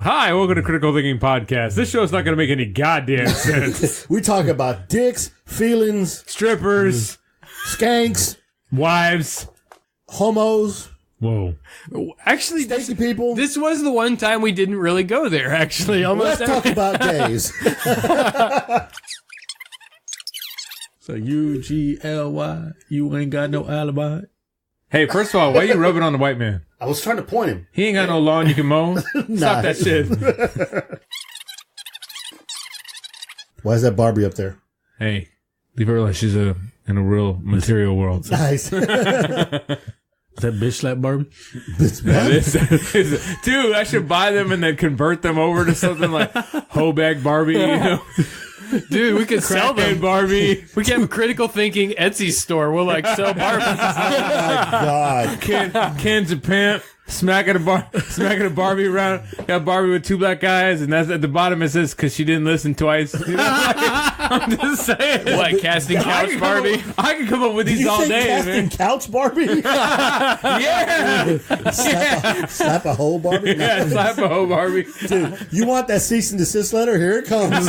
Hi, welcome to Critical Thinking Podcast. This show's not going to make any goddamn sense. We talk about dicks, feelings, Strippers, skanks, wives, homos, whoa. Actually, stinky people. this was the one time we didn't really go there, actually. Almost Let's talk about gays. So UGLY, you ain't got no alibi. Hey, first of all, why you rubbing on the white man? I was trying to point him. He ain't got no lawn you can mow. Stop that shit. Why is that Barbie up there? Hey, leave her alone. She's in a real material world. Nice. Is that bitch slap Barbie? Dude, I should buy them and then convert them over to something like hoe bag Barbie, you know? Dude, we could sell them. Crackhead Barbie. We can have a critical thinking Etsy store. We'll like sell Barbies. God. Cans of pimp, smacking a Barbie around. Got Barbie with two black eyes, and that's at the bottom. It says because she didn't listen twice. You know, I'm just saying. What, casting couch Barbie? I can come up with these Did you all say day, casting man. couch Barbie? Yeah, Slap a hole Barbie? yeah, slap a hoe Barbie. Dude, you want that cease and desist letter? Here it comes.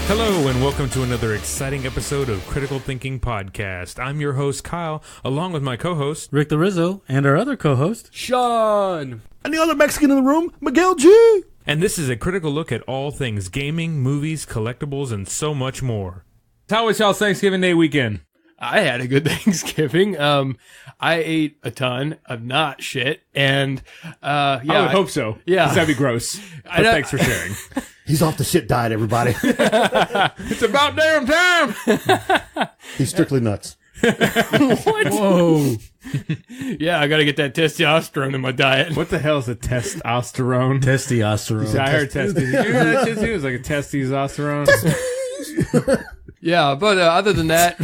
Hello and welcome to another exciting episode of Critical Thinking Podcast. I'm your host Kyle, along with my co-host Rick the Rizzo and our other co-host. Sean. And the other Mexican in the room, Miguel G. and this is a critical look at all things gaming, movies, collectibles, and so much more. How was y'all's Thanksgiving Day weekend? I had a good Thanksgiving. I ate a ton of not shit, and I would hope so. Yeah. 'Cause that'd be gross. But thanks for sharing. He's off the shit diet, everybody. It's about damn time. He's strictly nuts. What? Whoa. Yeah, I got to get that testosterone in my diet. What the hell is a testosterone? Testosterone. I heard testes. Did you hear that shit too? It was like a testosterone. Yeah, but other than that,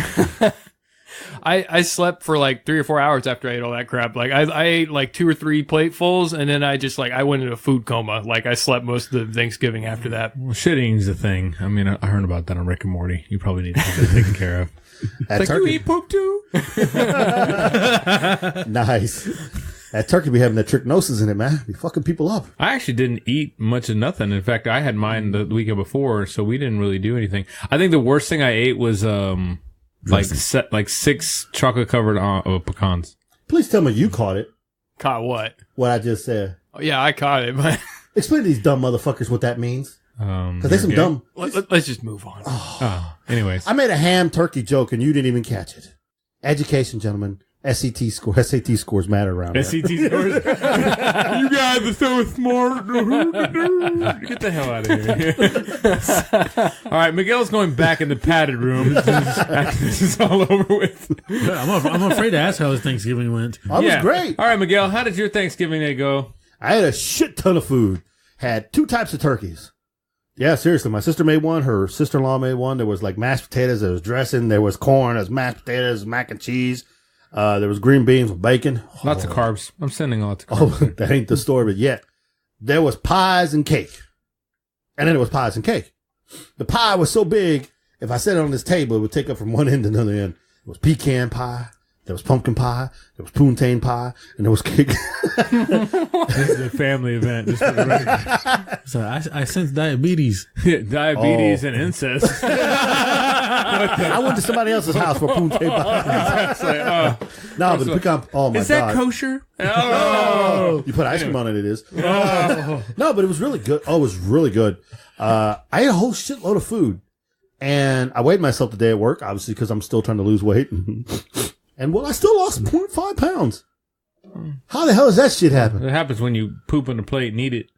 I slept for like 3 or 4 hours after I ate all that crap. Like I ate like 2 or 3 platefuls, and then I just like I went into a food coma. Like I slept most of the Thanksgiving after that. Well, shit eating's a thing. I mean, I heard about that on Rick and Morty. You probably need to get that taken care of. That It's like, you turkey. eat poop too? Nice. That turkey be having that trichnosis in it, man. Be fucking people up. I actually didn't eat much of nothing. In fact, I had mine the weekend before, so we didn't really do anything. I think the worst thing I ate was like 6 chocolate covered pecans. Please tell me you caught it. Caught what? What I just said. Oh, yeah, I caught it, but Explain to these dumb motherfuckers what that means. Because they some okay. dumb. let's just move on. Oh, anyways. I made a ham turkey joke and you didn't even catch it. Education, gentlemen. SAT scores matter around here. SAT scores. You guys are so smart. Get the hell out of here. All right, Miguel's going back in the padded room after this is all over with. I'm afraid to ask how his Thanksgiving went. I was great. All right, Miguel, how did your Thanksgiving day go? I had a shit ton of food. Had 2 types of turkeys. Yeah, seriously. My sister made one. Her sister-in-law made one. There was like mashed potatoes. There was dressing. There was corn. There was mashed potatoes, mac and cheese. There was green beans with bacon. Lots of carbs. I'm sending lots of carbs. Oh, that ain't the story, but yet. There was pies and cake. And then there was pies and cake. The pie was so big, if I set it on this table, it would take up from one end to another end. There was pecan pie. There was pumpkin pie. There was poontang pie. And there was cake. This is a family event. Just for the record. So I sense diabetes. Diabetes and incest. I went to somebody else's house for poontang pie. It's like, No, but the pecan, oh my God. is that kosher? Oh. You put ice cream on it, it is. No, but it was really good. Oh, it was really good. I ate a whole shitload of food. And I weighed myself today at work, obviously, because I'm still trying to lose weight. And well, I still lost 0.5 pounds. How the hell does that shit happen? It happens when you poop on a plate and eat it.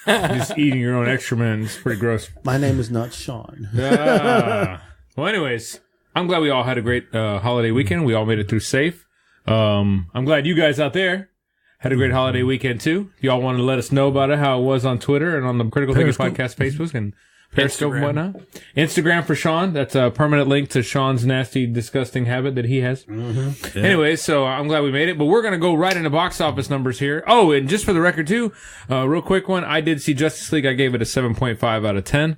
Just eating your own excrement. It's pretty gross. My name is not Sean. Well, anyways, I'm glad we all had a great holiday weekend. We all made it through safe. I'm glad you guys out there had a great holiday weekend, too. Y'all want to let us know about it, how it was on Twitter and on the Critical Thinking Podcast Facebook and Periscope and whatnot. Instagram for Sean. That's a permanent link to Sean's nasty, disgusting habit that he has. Mm-hmm. Yeah. Anyway, so I'm glad we made it, but we're going to go right into box office numbers here. Oh, and just for the record too, real quick one. I did see Justice League. I gave it a 7.5 out of 10.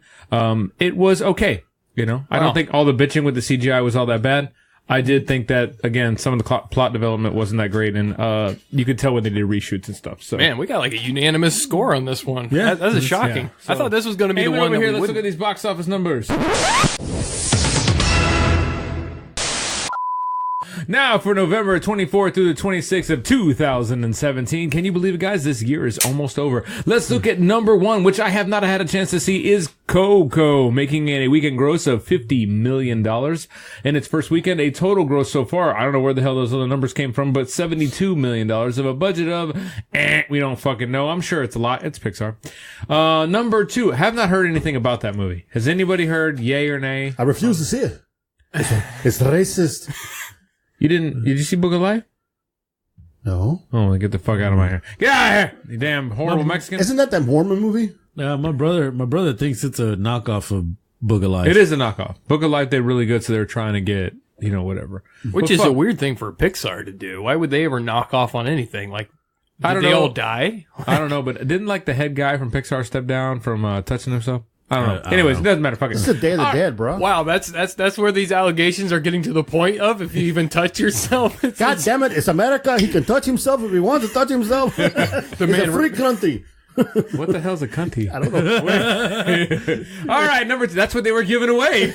It was okay. You know, I don't think all the bitching with the CGI was all that bad. I did think that, again, some of the plot development wasn't that great, and you could tell when they did reshoots and stuff. So, man, we got like a unanimous score on this one. Yeah, that is shocking. Yeah. So, I thought this was going to be the one over here. Let's look at these box office numbers. Now for November 24th through the 26th of 2017. Can you believe it, guys? This year is almost over. Let's look at number one, which I have not had a chance to see, is Coco, making a weekend gross of $50 million. In its first weekend, a total gross so far, I don't know where the hell those other numbers came from, but $72 million of a budget of, we don't fucking know. I'm sure it's a lot. It's Pixar. Number two, have not heard anything about that movie. Has anybody heard yay or nay? I refuse to see it. It's racist. Did you see Book of Life? No. Oh, get the fuck out of my hair. Get out of here, you damn horrible Mexican. Isn't that Mormon movie? My brother thinks it's a knockoff of Book of Life. It is a knockoff. Book of Life, they're really good, so they're trying to get, whatever. Which is a weird thing for Pixar to do. Why would they ever knock off on anything? Like, I don't they know. all die? I don't know, but didn't the head guy from Pixar step down from touching himself? I don't know. Anyways, it doesn't matter. Fuck it. It's the Day of the Dead, bro. Wow, that's where these allegations are getting to the point of. If you even touch yourself, God damn it! It's America. He can touch himself if he wants to touch himself. It's a free country. What the hell's a cunty? I don't know. All right, number two. That's what they were giving away.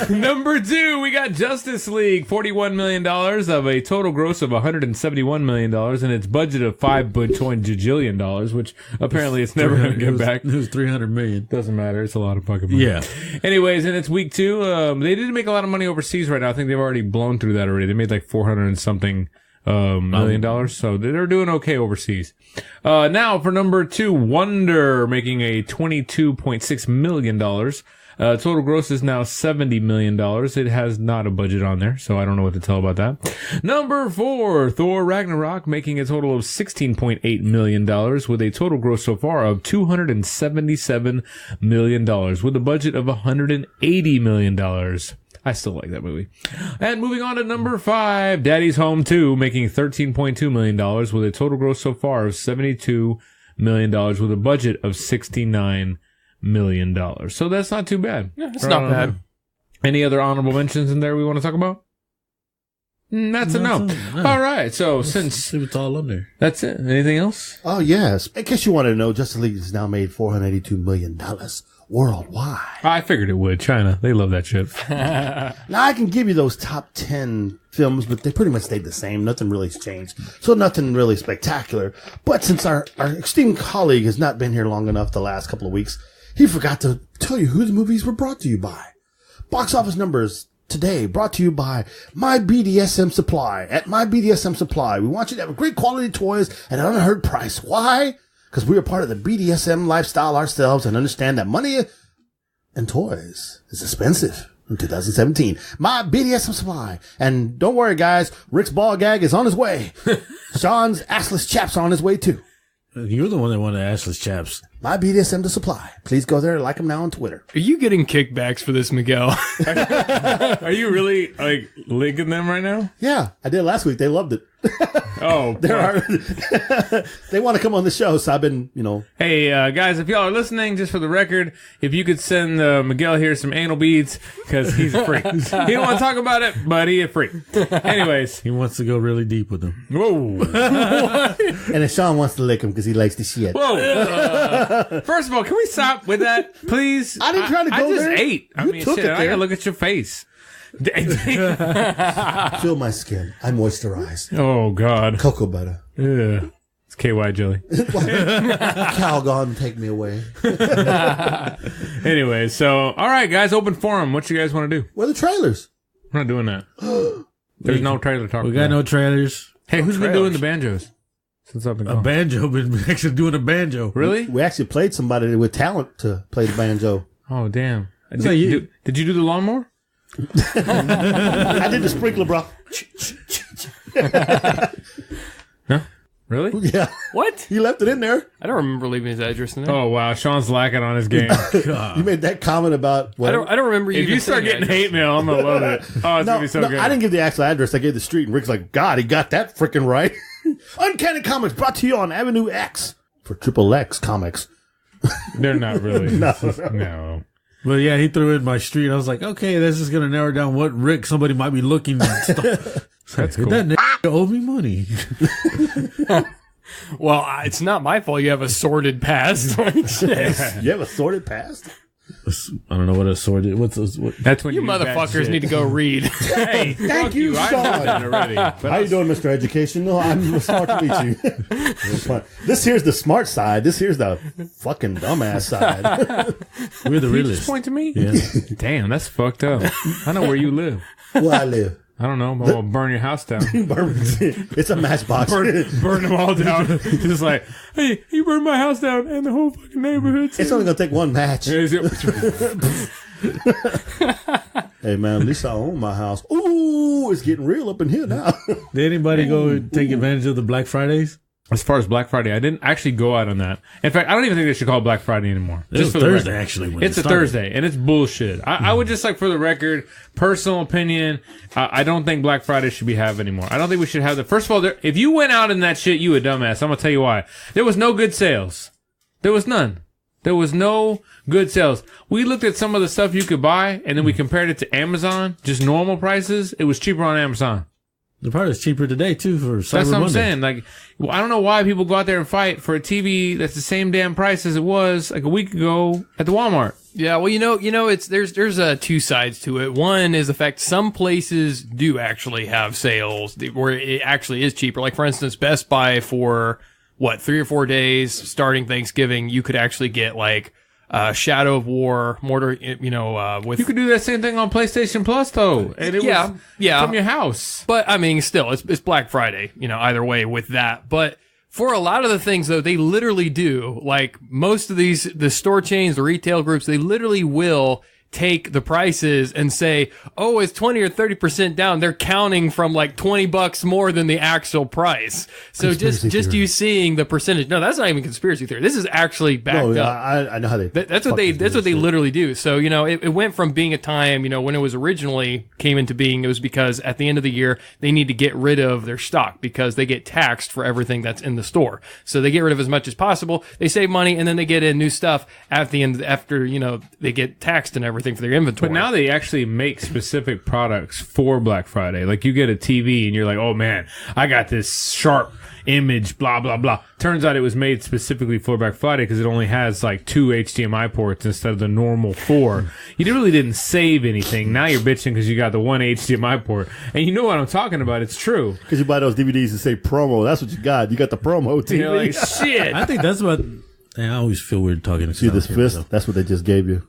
Number two, we got Justice League, $41 million of a total gross of $171 million and its budget of $5 bajillion, which apparently it's never going to get back. It was $300 million. Doesn't matter. It's a lot of fucking money. Yeah. Anyways, in its week two, they didn't make a lot of money overseas right now. I think they've already blown through that already. They made like 400 and something $1 million. So they're doing okay overseas. Now for number two, Wonder, making a $22.6 million. Total gross is now $70 million. It has not a budget on there, so I don't know what to tell about that. Number four, Thor Ragnarok, making a total of $16.8 million with a total gross so far of $277 million with a budget of $180 million. I still like that movie. And moving on to number five, Daddy's Home 2, making $13.2 million with a total gross so far of $72 million with a budget of $69 million. So that's not too bad. Yeah, it's not bad. Any other honorable mentions in there we want to talk about? That's a no. All right. So since it's all under. That's it. Anything else? Oh, yes. In case you wanted to know, Justice League has now made $482 million worldwide. I figured it would. China. They love that shit. Now, I can give you those top 10 films, but they pretty much stayed the same. Nothing really has changed. So nothing really spectacular. But since our esteemed colleague has not been here long enough the last couple of weeks, he forgot to tell you who the movies were brought to you by. Box office numbers today brought to you by My BDSM Supply. At My BDSM Supply, we want you to have great quality toys at an unheard price. Why? Because we are part of the BDSM lifestyle ourselves and understand that money and toys is expensive in 2017. My BDSM Supply. And don't worry, guys. Rick's ball gag is on his way. Sean's assless chaps are on his way, too. You're the one that wanted assless chaps. My BDSM to Supply. Please go there and like him now on Twitter. Are you getting kickbacks for this, Miguel? Are you really, linking them right now? Yeah, I did last week. They loved it. Oh, they want to come on the show, so I've been, Hey, guys, if y'all are listening, just for the record, if you could send Miguel here some anal beads, because he's a freak. He don't want to talk about it, but he a freak. Anyways. He wants to go really deep with them. Whoa. And then Sean wants to lick him because he likes the shit. Whoa. First of all, can we stop with that, please? I didn't try to go there. I just ate. You took it there. I gotta look at your face. Feel my skin. I moisturize. Oh, God. Cocoa butter. Yeah. It's KY jelly. Calgon, take me away. Anyway, so, all right, guys, open forum. What you guys want to do? Where are the trailers? We're not doing that. There's no trailer talk. We got no trailers. Hey, who's been doing the banjos? Since I've been gone. A banjo. Been actually doing a banjo. Really? We actually played somebody with talent to play the banjo. Oh, damn. Did you do the lawnmower? I did the sprinkler, bro. Huh? Really? Yeah. What? He left it in there. I don't remember leaving his address in there. Oh wow, Sean's lacking on his game. You made that comment about what? I don't remember you. If you start getting hate mail, I'm gonna love it. Oh, it's gonna be so good. I didn't give the actual address. I gave the street, and Rick's like, God, he got that freaking right. Uncanny Comics brought to you on Avenue X for Triple X Comics. They're not really. No. But yeah, he threw in my street. I was like, okay, that's just gonna narrow down what Rick somebody might be looking at. That's cool. That nigga owe me money. Well, it's not my fault. You have a sordid past. Shit. You have a sorted past? I don't know what a sorted. What? That's when You do bad motherfuckers shit. need to go read. Hey, Thank you, I've Sean. done that already. But How you doing, Mr. Education? No, I'm smart to meet you. This here's the smart side. This here's the fucking dumbass side. We're the you realists. just point to me? Yeah. Damn, that's fucked up. I know where you live. Where I live. I don't know. I'll burn your house down. It's a matchbox. Burn them all down. Just like, hey, you burned my house down and the whole fucking neighborhood. It's only gonna take one match. Is it- Hey man, at least I own my house. Ooh, it's getting real up in here now. Did anybody go take advantage of the Black Fridays? As far as Black Friday, I didn't actually go out on that. In fact, I don't even think they should call it Black Friday anymore. It was for the Thursday, record. actually. When It's it a started. Thursday, and it's bullshit. I would just like, for the record, personal opinion, I don't think Black Friday should be have anymore. I don't think we should have the. First of all, if you went out in that shit, you a dumbass. I'm gonna tell you why. There was no good sales. There was none. There was no good sales. We looked at some of the stuff you could buy, and then we compared it to Amazon, just normal prices. It was cheaper on Amazon. The part is cheaper today too for Cyber That's what I'm Monday. saying. Like, I don't know why people go out there and fight for a TV that's the same damn price as it was like a week ago at the Walmart. Yeah, well, you know, it's there's two sides to it. One is the fact some places do actually have sales where it actually is cheaper. Like, for instance, Best Buy for 3 or 4 days starting Thanksgiving, you could actually get like Shadow of War, Mortar, with You could do that same thing on PlayStation Plus though, and it was yeah. from your house. But I mean, still, it's Black Friday, either way with that. But for a lot of the things though, they literally do, like most of the store chains, the retail groups, they literally will take the prices and say, oh, it's 20 or 30% down. They're counting from like $20 more than the actual price. So Conspiracy just theory. you seeing the percentage. No, that's not even conspiracy theory. This is actually backed No, up. I know how they. That's what they literally do. So, it went from being a time, when it was originally came into being, it was because at the end of the year, they need to get rid of their stock because they get taxed for everything that's in the store. So they get rid of as much as possible. They save money and then they get in new stuff at the end after, they get taxed and everything for their inventory. But now they actually make specific products for Black Friday. Like, you get a TV and you're like, oh man, I got this sharp image, blah, blah, blah. Turns out it was made specifically for Black Friday because it only has like 2 HDMI ports instead of the normal 4. You really didn't save anything. Now you're bitching because you got the 1 HDMI port. And you know what I'm talking about. It's true. Because you buy those DVDs that say promo. That's what you got. You got the promo TV. You're like, shit. I think that's what. I always feel weird talking to See this Sal here, fist? That's what they just gave you.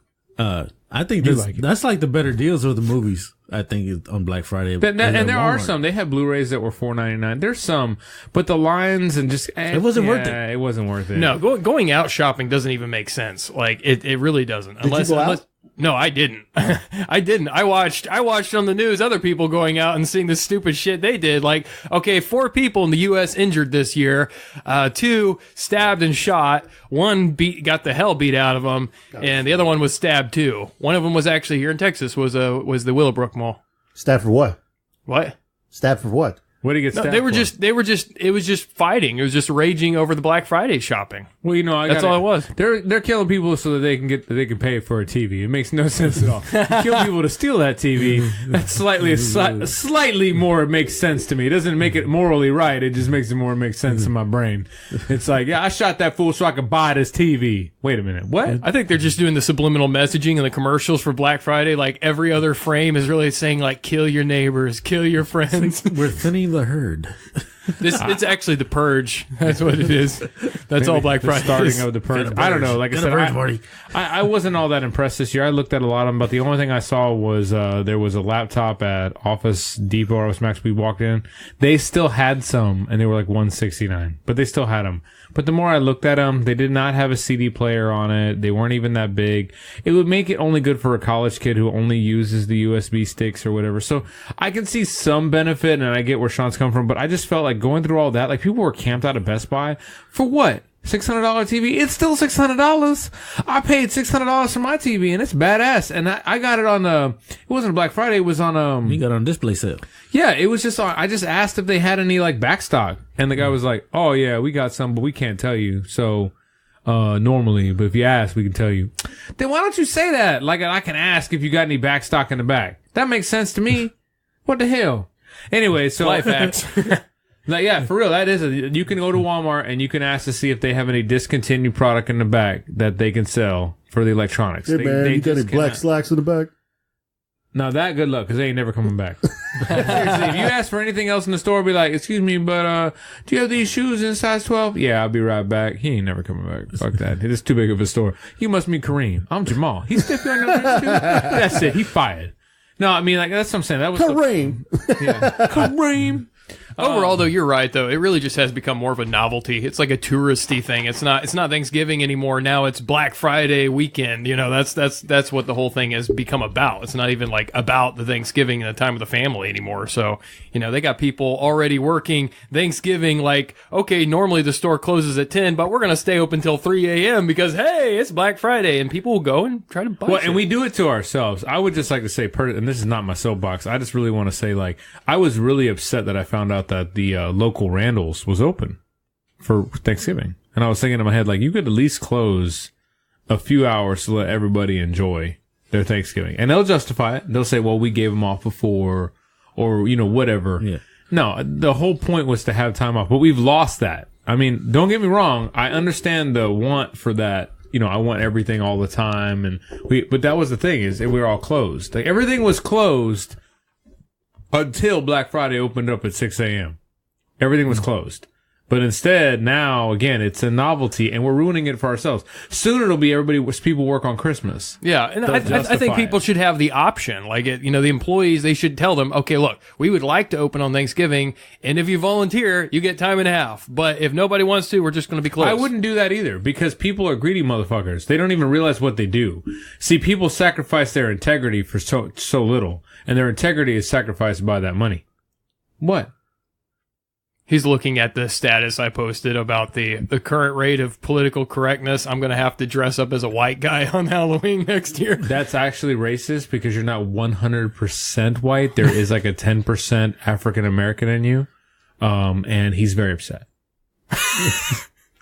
I think that's like the better deals of the movies. I think on Black Friday. And there are Walmart. some. They have Blu-rays that were $4.99. There's some, but the lines and just It wasn't worth it. It wasn't worth it. No, going out shopping doesn't even make sense. Like it really doesn't. Did you go out? No, I didn't. I didn't. I watched on the news other people going out and seeing the stupid shit they did. Like, okay, 4 people in the U.S. injured this year, 2 stabbed and shot, 1 got the hell beat out of them, and the other one was stabbed too. One of them was actually here in Texas. Was the Willowbrook Mall. Stabbed for what? What? Stabbed for what? What did he get No, stabbed they were for? just. It was just fighting. It was just raging over the Black Friday shopping. Well, That's all it was. They're killing people so that they can pay for a TV. It makes no sense at all. You kill people to steal that TV. That's slightly more makes sense to me. It doesn't make it morally right. It just makes it more make sense in my brain. It's like, yeah, I shot that fool so I could buy this TV. Wait a minute, what? I think they're just doing the subliminal messaging in the commercials for Black Friday. Like every other frame is really saying like, kill your neighbors, kill your friends. We're thinning the herd. It's actually the purge. That's what it is. That's all Black The Friday starting is. of the purge. I don't know. Like I said, I wasn't all that impressed this year. I looked at a lot of them, but the only thing I saw was there was a laptop at Office Depot or Office Max. We walked in. They still had some, and they were like $169, but they still had them. But the more I looked at them, they did not have a CD player on it. They weren't even that big. It would make it only good for a college kid who only uses the USB sticks or whatever. So I can see some benefit, and I get where Sean's come from, but I just felt like going through all that, like people were camped out at Best Buy for what? $600 TV. It's still $600. I paid $600 for my TV, and it's badass. And I got it on it wasn't Black Friday. It was on You got on display sale. yeah, it was just on. I just asked if they had any like backstock, and the guy was like, "Oh yeah, we got some, but we can't tell you." So normally, but if you ask, we can tell you. Then why don't you say that? Like I can ask if you got any backstock in the back. That makes sense to me. What the hell? Anyway, so Life hacks. like, yeah, for real, that is you can go to Walmart and you can ask to see if they have any discontinued product in the back that they can sell for the electronics. Hey, man, you got any black slacks in the back? Now that good luck, because they ain't never coming back. Seriously, if you ask for anything else in the store, be like, excuse me, but do you have these shoes in size 12? Yeah, I'll be right back. He ain't never coming back. Fuck that. It is too big of a store. You must mean Kareem. I'm Jamal. He's stiff on your wrist too. That's it. He fired. No, I mean, like, that's what I'm saying. That was Kareem. yeah. Kareem. Overall, though, you're right. Though it really just has become more of a novelty. It's like a touristy thing. It's not Thanksgiving anymore. Now it's Black Friday weekend. You know, that's what the whole thing has become about. It's not even like about the Thanksgiving and the time of the family anymore. So, you know, they got people already working Thanksgiving. Like, okay, normally the store closes at 10, but we're gonna stay open till 3 a.m. because hey, it's Black Friday, and people will go and try to buy. Well, shit. and we do it to ourselves. I would just like to say, and this is not my soapbox. I just really want to say, like, I was really upset that I found out that the local Randall's was open for Thanksgiving. And I was thinking in my head, like, you could at least close a few hours to let everybody enjoy their Thanksgiving. And they'll justify it. They'll say, well, we gave them off before, or, you know, whatever. Yeah. No, the whole point was to have time off, but we've lost that. I mean, don't get me wrong. I understand the want for that. You know, I want everything all the time. But that was the thing, is that we were all closed. Like, everything was closed until Black Friday opened up at 6 a.m. Everything was closed. But instead, now, again, it's a novelty, and we're ruining it for ourselves. Soon it'll be people work on Christmas. Yeah, and I think people should have the option. Like, the employees, they should tell them, okay, look, we would like to open on Thanksgiving, and if you volunteer, you get time and a half. But if nobody wants to, we're just going to be closed. I wouldn't do that either, because people are greedy motherfuckers. They don't even realize what they do. See, people sacrifice their integrity for so little, and their integrity is sacrificed by that money. What? He's looking at the status I posted about the current rate of political correctness. I'm going to have to dress up as a white guy on Halloween next year. That's actually racist because you're not 100% white. There is like a 10% African American in you. And he's very upset.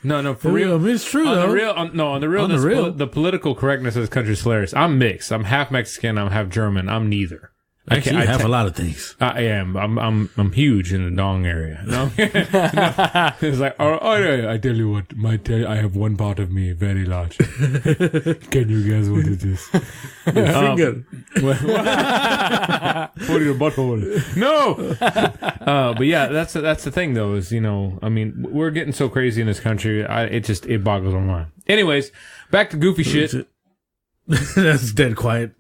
No, for real. I mean, it's true, though. On the real, the political correctness of this country is hilarious. I'm mixed. I'm half Mexican. I'm half German. I'm neither. Actually, I have a lot of things. I am. I'm huge in the dong area. No? It's like, I tell you what, I have one part of me very large. Can you guess what it is? Finger. Put your butthole. No. But yeah, that's the thing though. Is, you know, I mean, we're getting so crazy in this country. It boggles my mind. Anyways, back to goofy shit. That's dead quiet.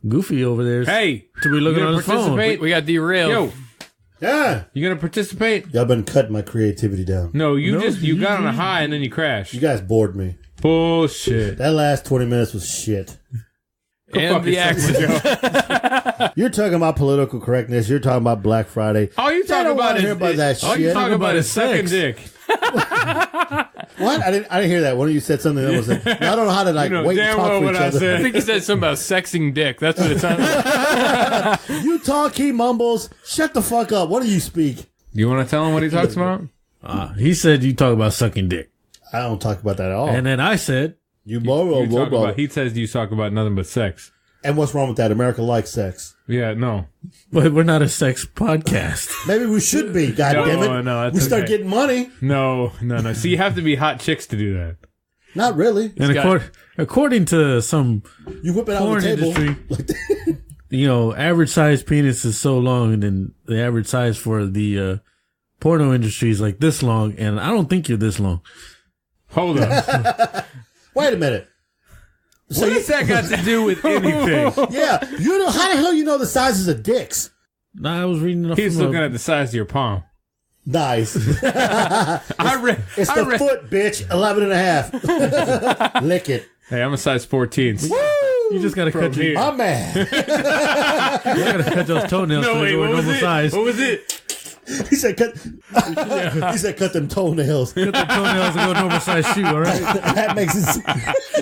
Goofy over there. Hey, to be looking on his phone. We got derailed. Yo, Yeah. you gonna participate? Y'all been cutting my creativity down. No, you got on a high and then you crashed. You guys bored me. Bullshit. That last 20 minutes was shit. And the accident. You're talking about political correctness. You're talking about Black Friday. All you talking about is that all shit. you talking about is sucking sex. dick. What? I didn't hear that. One of you said something that was like, I don't know how to like You know wait and damn talk well for what each I other. said. I think he said something about sexing dick. That's what it sounded like. You talk, he mumbles. Shut the fuck up. What do you speak? You want to tell him what he talks about? He said you talk about sucking dick. I don't talk about that at all. And then I said, He says you talk about nothing but sex. And what's wrong with that? America likes sex. Yeah, no. but we're not a sex podcast. Maybe we should be. God No, damn it. no, that's we start okay. getting money. No. See, you have to be hot chicks to do that. Not really. And according to some You whip it out on porn the table. industry, you know, average size penis is so long, and then the average size for the porno industry is like this long, and I don't think you're this long. Hold on. Wait a minute. So What has that got to do with anything? yeah, you know how the hell you know the sizes of dicks? Nah, I was reading it. He's looking at the size of your palm. Nice. I read. It's I the read. foot, bitch. 11 and a half. Lick it. Hey, I'm a size 14. You just gotta cut your, here. I'm mad. you gotta cut those toenails No, so wait, they go what a was normal it? size. What was it? He said cut. He said cut them toenails. Cut the toenails and go a normal size shoe, all right? That makes it.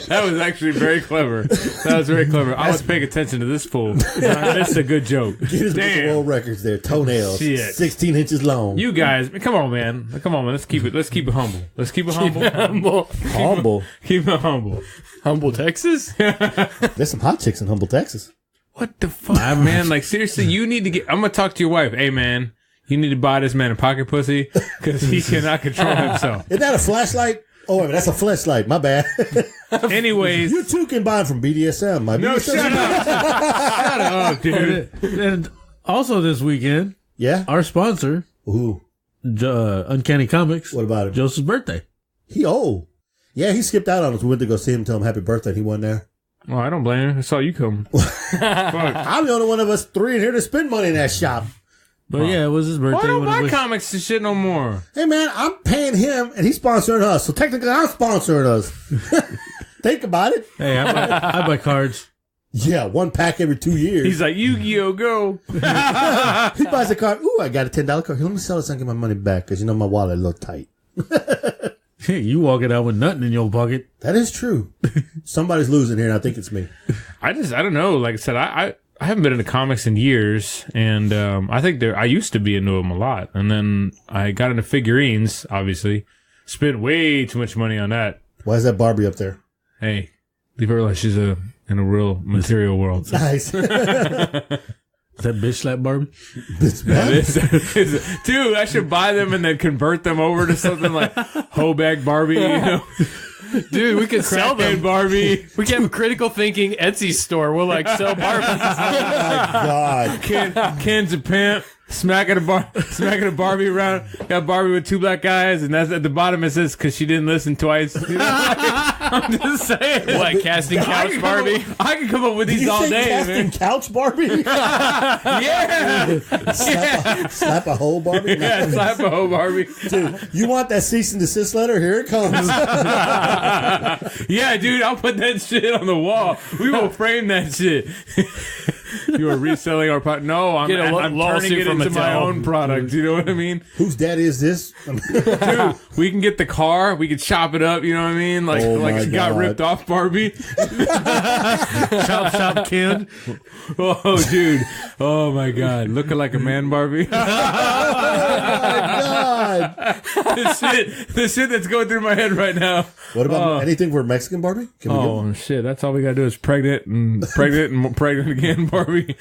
That was actually very clever. That was very clever. I was paying attention to this fool. I missed a good joke. Guinness Book of Damn. World Records there. Toenails. Shit. 16 inches long. You guys, come on, man. Come on, man. Let's keep it humble. Let's keep it humble. Humble. Keep it humble. Humble, Texas? There's some hot chicks in Humble, Texas. What the fuck, man? Like, seriously, you need to get. I'm gonna talk to your wife. Hey, man, you need to buy this man a pocket pussy because he cannot control himself. Isn't that a flashlight? Oh, wait a minute. That's a flashlight. My bad. Anyways, You too can buy them from BDSM. My no, BDSM. shut up. Shut up, dude. And also this weekend, Yeah? our sponsor, Ooh. Uncanny Comics, What about it? Joseph's birthday. He old. Yeah, he skipped out on us. We went to go see him, tell him happy birthday. He wasn't there. Oh, I don't blame you. I saw you come. Fuck. I'm the only one of us three in here to spend money in that shop. But yeah, it was his birthday. Why don't Wanna buy wish- comics to shit no more? Hey, man, I'm paying him, and he's sponsoring us. So technically, I'm sponsoring us. Think about it. Hey, I buy cards. Yeah, one pack every 2 years. He's like, Yu-Gi-Oh, go. He buys a card. Ooh, I got a $10 card. Here, let me sell this and get my money back because you know my wallet a little tight. Hey, you walk it out with nothing in your pocket. That is true. Somebody's losing here, and I think it's me. I don't know. Like I said, I haven't been into comics in years, and I think I used to be into them a lot, and then I got into figurines. Obviously, spent way too much money on that. Why is that Barbie up there? Hey, leave her like she's in a real material world. Nice. Is that bitch slap Barbie? That is, dude, I should buy them and then convert them over to something like Hobag Barbie, you know, Dude, we could sell them. Crackhead Barbie, We can have a critical thinking Etsy store. We'll like sell Barbies. God. cans of pimp. Smacking a Barbie around. Got Barbie with two black guys, and that's at the bottom. It says because she didn't listen twice. You know, I'm just saying. What, casting couch Barbie? I can come up with these You all say day, casting man. couch Barbie? Yeah, Slap a hole Barbie? yeah, slap a hoe Barbie. Dude, you want that cease and desist letter? Here it comes. Yeah, dude, I'll put that shit on the wall. We will frame that shit. You are reselling our product. No, I'm Get a turning lawsuit it from into my Mattel. own product. You know what I mean? Whose daddy is this? Dude, we can get the car. We can chop it up. You know what I mean? Like, Oh my she got God. ripped off Barbie. Chop shop kid. Oh, dude. Oh my God. Looking like a man Barbie. God. the shit that's going through my head right now. What about anything for Mexican Barbie? Can we get Oh shit. That's all we gotta do is pregnant and pregnant again Barbie.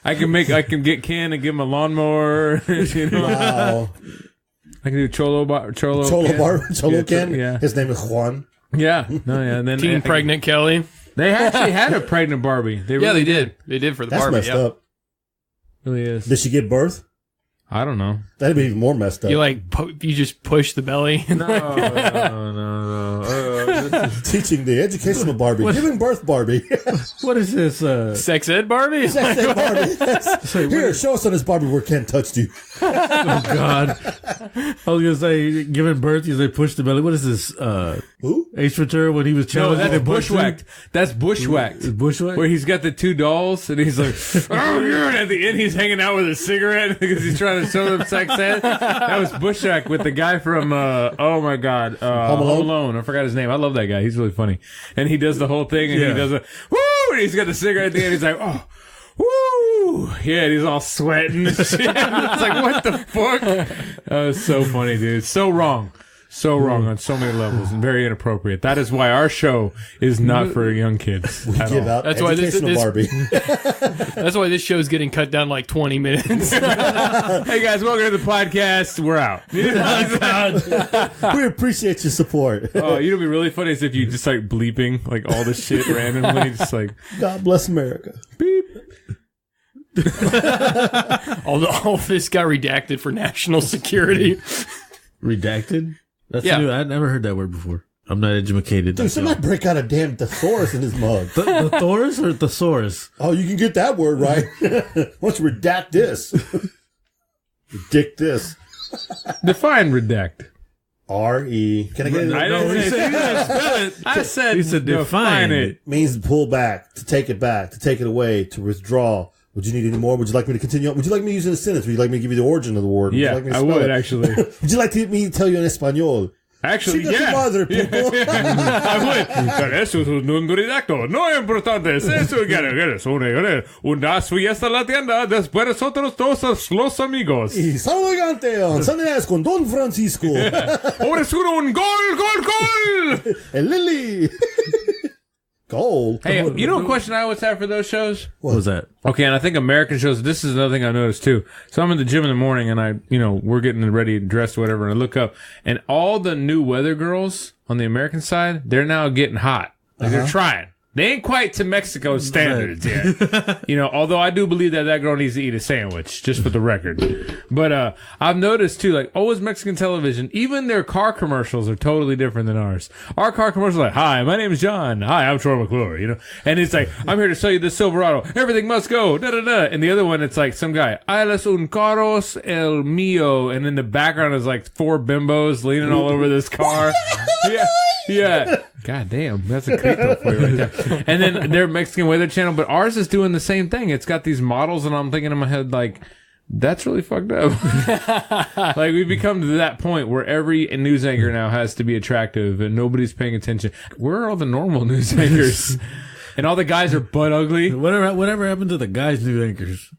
I can get Ken and give him a lawnmower. You know, Wow. I can do Cholo Barbie. yeah, Ken? Yeah, His name is Juan. yeah, no, yeah. And then Teen pregnant Kelly. They actually had a pregnant Barbie. They Yeah, really they did. They did for the That's Barbie. messed Yeah. up. Really is. Did she give birth? I don't know. That'd be even more messed up. You like you just push the belly. No. Teaching the educational Barbie. Giving birth Barbie. What is this? Sex ed Barbie. Sex ed Barbie. Here, show us on this Barbie where Ken touched you. Oh God! I was gonna say, giving birth, you say push the belly. What is this? Who? Ace Ventura when he was No, challenging that's the bush bushwhacked. That's bushwhacked. Bushwhack. Where he's got the two dolls and he's like, oh, yeah. And at the end he's hanging out with a cigarette because he's trying to show them sex ed. That was bushwhacked with the guy from oh my God, Home Alone. I forgot his name. I love that guy. He's really funny. And he does the whole thing and he does a woo, and he's got the cigarette at the end. He's like, oh. Woo! Yeah, and he's all sweating and shit. It's like, what the fuck? That was so funny, dude. So wrong. So wrong on so many levels and very inappropriate. That is why our show is not for young kids. We give out That's why this- educational Barbie. That's why this show's getting cut down like 20 minutes. Hey guys, welcome to the podcast. We're out. We appreciate your support. Oh, you know what'd be really funny is if you just start bleeping like all this shit randomly, just like God bless America. beep. all this got redacted for national security. Redacted. That's Yeah. new. I'd never heard that word before. I'm not educated. Dude, somebody break out a damn thesaurus in his mug. the Thoris or thesaurus? Oh, you can get that word right. Why don't you redact this? Dick this. Define redact. R-E. Can I get it? I didn't say he didn't spell it. I said He said define it. Means to pull back, to take it away, to withdraw. Would you need any more? Would you like me to continue? Would you like me to use it in a sentence? Would you like me to give you the origin of the word? Yeah, like me to I spell would it? actually. Would you like me to tell you in Espanol? Actually, Chica tu yeah. madre, people. I would. Eso es un redacto. No es importante. Es eso. Get it. Una fiesta la tienda. Después nosotros todos los amigos. Y sábado elegante on Sundays con Don Francisco. Ahora es un gol. El Lily. Goal. Hey, you know what question I always have for those shows? What was that? Okay, and I think American shows, this is another thing I noticed too. So I'm in the gym in the morning and we're getting ready, dressed, whatever, and I look up and all the new weather girls on the American side, they're now getting hot. Like they're trying. They ain't quite to Mexico standards yet. Although I do believe that girl needs to eat a sandwich, just for the record. But I've noticed too, like always Mexican television, even their car commercials are totally different than ours. Our car commercials are like, hi, my name is John. Hi, I'm Troy McClure, And it's like, I'm here to sell you this Silverado. Everything must go. Da da da. And the other one, it's like some guy, Ailes un carros el mío. And in the background is like 4 bimbos leaning all over this car. Yeah. God damn, that's a creepo for you right there. And then their Mexican Weather Channel, but ours is doing the same thing. It's got these models, and I'm thinking in my head, like, that's really fucked up. Like, we've become to that point where every news anchor now has to be attractive, and nobody's paying attention. Where are all the normal news anchors? And all the guys are butt ugly. Whatever happened to the guys' new anchors?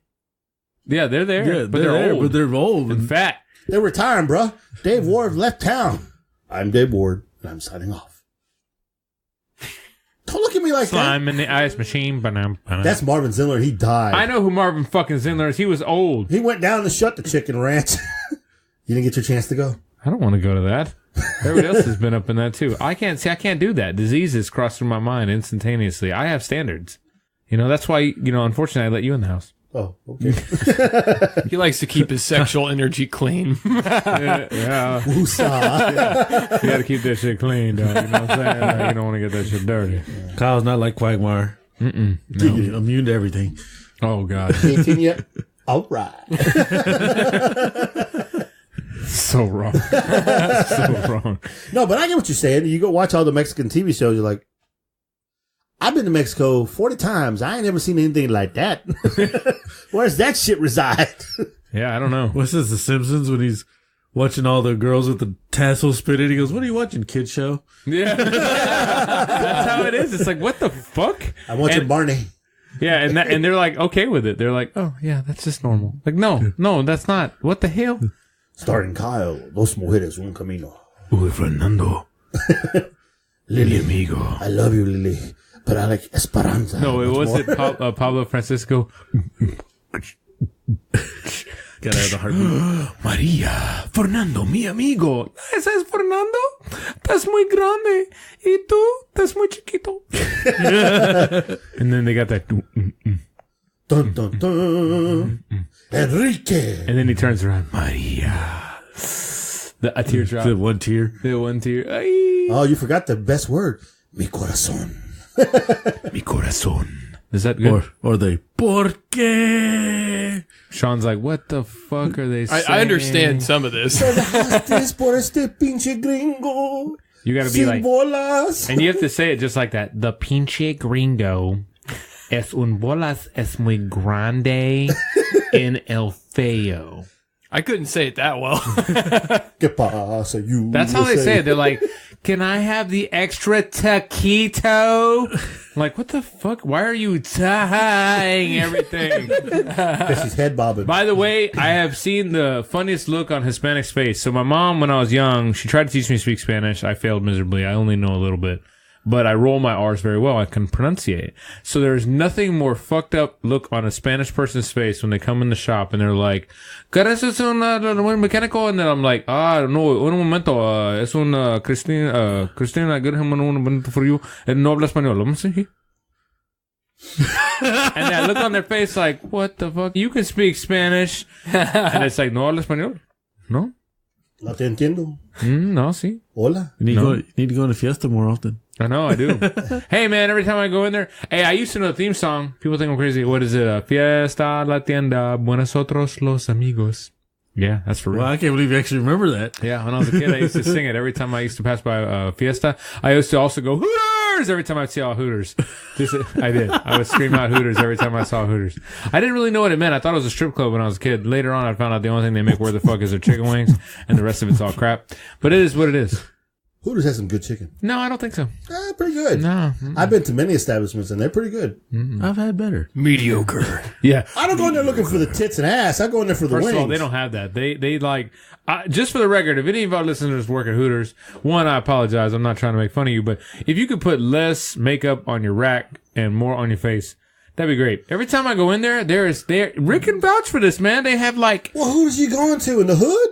Yeah, they're there, Yeah, but they're old. But they're old and fat. They're retiring, bro. Dave Ward left town. I'm Dave Ward, and I'm signing off. Don't look at me like Slime in the ice machine. that. That's Marvin Zindler. He died. I know who Marvin fucking Zindler is. He was old. He went down to shut the chicken ranch. You didn't get your chance to go? I don't want to go to that. Everybody else has been up in that too. I can't do that. Diseases cross through my mind instantaneously. I have standards. That's why, unfortunately I let you in the house. Oh, okay. He likes to keep his sexual energy clean. Yeah. Woosah. You got to keep that shit clean, dog. You know what I'm saying? Like, you don't want to get that shit dirty. Kyle's not like Quagmire. No, immune to everything. Oh, God. Continue. All right. So wrong. So wrong. No, but I get what you're saying. You go watch all the Mexican TV shows, you're like, I've been to Mexico 40 times. I ain't never seen anything like that. Where's that shit reside? Yeah, I don't know. What's this, The Simpsons, when he's watching all the girls with the tassel spinning? He goes, what are you watching, kid show? Yeah. That's how it is. It's like, what the fuck? I'm watching Barney. Yeah, and they're like, okay with it. They're like, oh, yeah, that's just normal. Like, no, that's not. What the hell? Starring Kyle, Dos Mujeres, Un Camino. Uy, Fernando. Lily, amigo. I love you, Lily. But I like Esperanza. No, it wasn't Pablo Francisco. Gotta have the heartbeat. María, Fernando, mi amigo. ¿Ese es Fernando? Estás muy grande. ¿Y tú? Estás muy chiquito. And then they got that. Dun, dun, dun. Enrique. And then he turns around. María. A teardrop. The one tear. The one tear. Ay. Oh, you forgot the best word. Mi corazón. Mi corazón. Is that good? Or they, ¿por qué? Sean's like, what the fuck are they saying? I understand some of this. Por este pinche gringo. You gotta be Sin like, bolas. and you have to say it just like that. The pinche gringo es un bolas es muy grande en el feo. I couldn't say it that well. ¿Qué pasa, you? That's how they say it. They're like, can I have the extra taquito? I'm like, what the fuck? Why are you tying everything? Because she's head bobbing. By the way, I have seen the funniest look on Hispanic's face. So my mom, when I was young, she tried to teach me to speak Spanish. I failed miserably. I only know a little bit. But I roll my R's very well. I can pronunciate. So there's nothing more fucked up look on a Spanish person's face when they come in the shop and they're like, ¿Quieres un mecánico? And then I'm like, no, un momento, es un Cristina, I get him un momento for you. And no habla español. Let me see. And that look on their face like, what the fuck? You can speak Spanish. And it's like, no habla español. No? No te entiendo. No, sí. Hola. You need to go to Fiesta more often. I know, I do. Hey, man, every time I go in there, hey, I used to know the theme song. People think I'm crazy. What is it? Fiesta, la tienda, buenos otros los amigos. Yeah, that's for real. Well, I can't believe you actually remember that. Yeah, when I was a kid, I used to sing it every time I used to pass by Fiesta. I used to also go Hooters every time I saw Hooters. I did. I would scream out Hooters every time I saw Hooters. I didn't really know what it meant. I thought it was a strip club when I was a kid. Later on, I found out the only thing they make where the fuck is their chicken wings, and the rest of it's all crap. But it is what it is. Hooters has some good chicken. No, I don't think so. Pretty good. No. I've been to many establishments and they're pretty good. I've had better. Mediocre. Yeah. I don't go in there looking for the tits and ass. I go in there for the First wings. of all, they don't have that. They like, just for the record, if any of our listeners work at Hooters, one, I apologize. I'm not trying to make fun of you, but if you could put less makeup on your rack and more on your face, that'd be great. Every time I go in there, Rick can vouch for this, man. They have like, Well, Hooters you going to in the hood?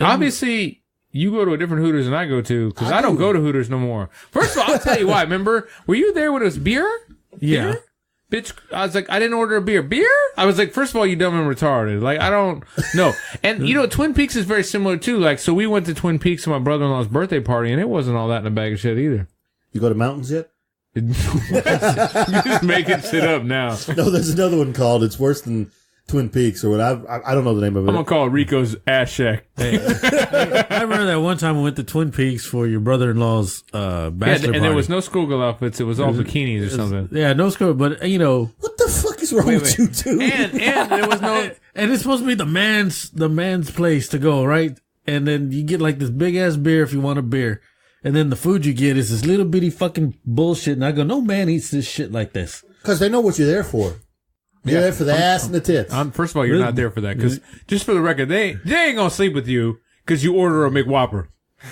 obviously, you go to a different Hooters than I go to, because I don't go to Hooters no more. First of all, I'll tell you why. Remember, were you there when it was beer? Yeah. Beer? Bitch, I was like, I didn't order a beer. Beer? I was like, first of all, you dumb and retarded. Like, I don't know. And, Twin Peaks is very similar, too. Like, so we went to Twin Peaks for my brother-in-law's birthday party, and it wasn't all that in a bag of shit either. You go to mountains yet? You just making shit up now. No, there's another one called, it's worse than Twin Peaks or what. I don't know the name of it. I'm going to call it Rico's Ass Shack. I remember that one time we went to Twin Peaks for your brother-in-law's bachelor party. And there was no schoolgirl outfits. It was all bikinis or something. Yeah, no school, but What the fuck is wrong with you two? And there was no... and it's supposed to be the man's place to go, right? And then you get like this big ass beer if you want a beer. And then the food you get is this little bitty fucking bullshit. And I go, no man eats this shit like this. Because they know what you're there for. You're there for the ass and the tits. First of all, you're not there for that. Because, just for the record, they ain't going to sleep with you because you order a McWhopper.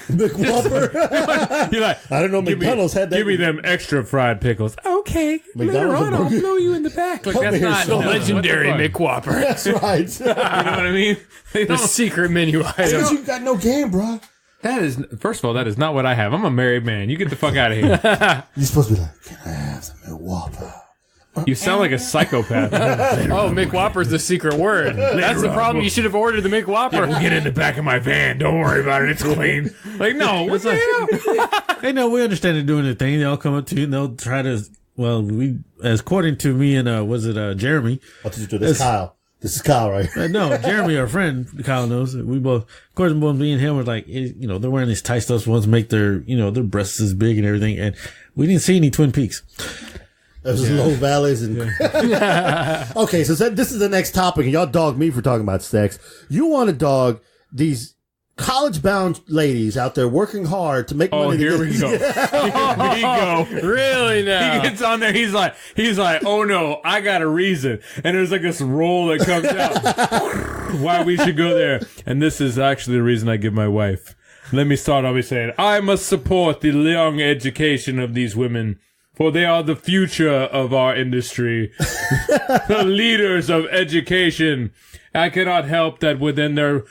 McWhopper? You're like, I don't know, McDonald's had that. Give me them extra fried pickles. Okay. McDonald's Later on, I'll blow you in the back. Like, Come that's here, not son. no, Legendary what the McWhopper. That's right. fuck? You know what I mean? They The don't, secret menu item. Because you got no game, bro. that is, first of all, that is not what I have. I'm a married man. You get the fuck out of here. You're supposed to be like, can I have some McWhopper? You sound like a psychopath. Oh, McWhopper's the secret word. That's the problem. You should have ordered the McWhopper. We'll get in the back of my van. Don't worry about it. It's clean. Like, no, what the hell? Hey, no, we understand they're doing their thing. They all come up to you and they'll try to, as according to me and, Jeremy. What did you do? This is Kyle. This is Kyle, right? No, Jeremy, our friend, Kyle knows. We both, of course, both me and him were like, they're wearing these tight stuff ones make their, their breasts as big and everything. And we didn't see any Twin Peaks. There's low valleys and okay, so this is the next topic, and y'all dog me for talking about sex. You want to dog these college-bound ladies out there working hard to make money. Oh, here we go. Here we go. Really now? He gets on there. He's like, oh no, I got a reason. And there's like this roll that comes out. Why we should go there. And this is actually the reason I give my wife. Let me start off by saying, I must support the young education of these women. For they are the future of our industry, the leaders of education. I cannot help that within their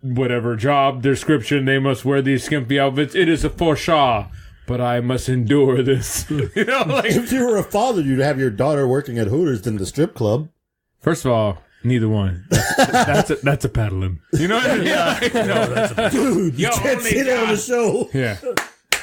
whatever job description, they must wear these skimpy outfits. It is a for sure, but I must endure this. If you were a father, you'd have your daughter working at Hooters than the strip club. First of all, neither one. That's a paddling. You know what I mean? Yeah. No, that's a Dude, you can't say that on the show. Yeah.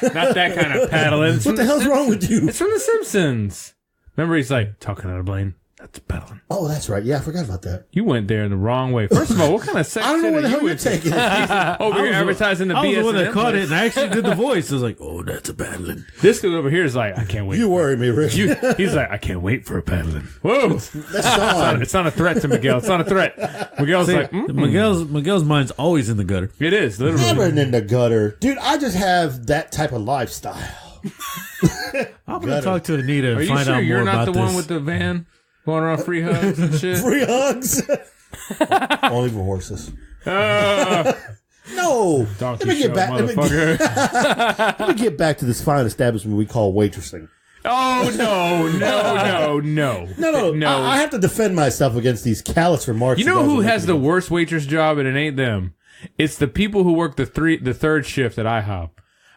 Not that kind of paddling. What the hell's wrong with you? It's from The Simpsons. Remember, he's like, talking out of Blaine. That's paddling. Oh, that's right. Yeah, I forgot about that. You went there in the wrong way. First of all, what kind of sex I don't know shit where the are hell you you're into? taking it. Over here advertising the I was BS. the one that and caught M it, and I actually did the voice. I was like, oh, that's a paddling. This dude over here is like, I can't wait. You worry me, Rick. He's like, I can't wait for a paddling. Whoa. That's Sean. It's not a threat to Miguel. It's not a threat. Miguel's See, like, Miguel's mind's always in the gutter. It is, literally. Never in the gutter. Dude, I just have that type of lifestyle. I'm going to talk to Anita and Are you find sure out more you're not about the this. one with the van going around free hugs and shit? Free hugs. Only for horses. No. Donkey Let me show, get back. motherfucker. Let me get back to this fine establishment we call waitressing. Oh, no. I have to defend myself against these callous remarks. You know guys who are has the making. worst waitress job, and it ain't them. It's the people who work the third shift at IHOP.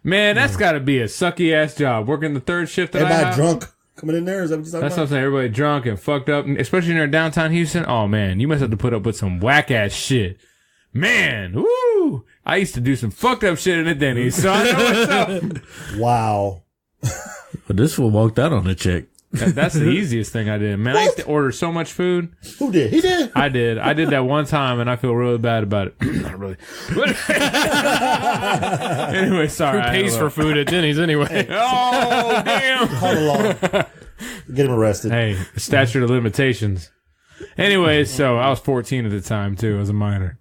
Man, that's got to be a sucky ass job working the third shift at Everybody IHOP. drunk coming in there? Is that what you're talking That's what I'm about? saying. Everybody drunk and fucked up, especially near downtown Houston. Oh man, you must have to put up with some whack ass shit. Man, woo! I used to do some fucked up shit in the Denny's, so I know what's up. Wow. But this fool walked out on a check. That's the easiest thing I did. Man, I used to order so much food. Who did? He did? I did. I did that one time, and I feel really bad about it. Not really. Anyway, sorry. Who pays for food at Denny's anyway? Oh, damn. Call the law. Get him arrested. Hey, statute of limitations. Anyway, so I was 14 at the time, too, as a minor.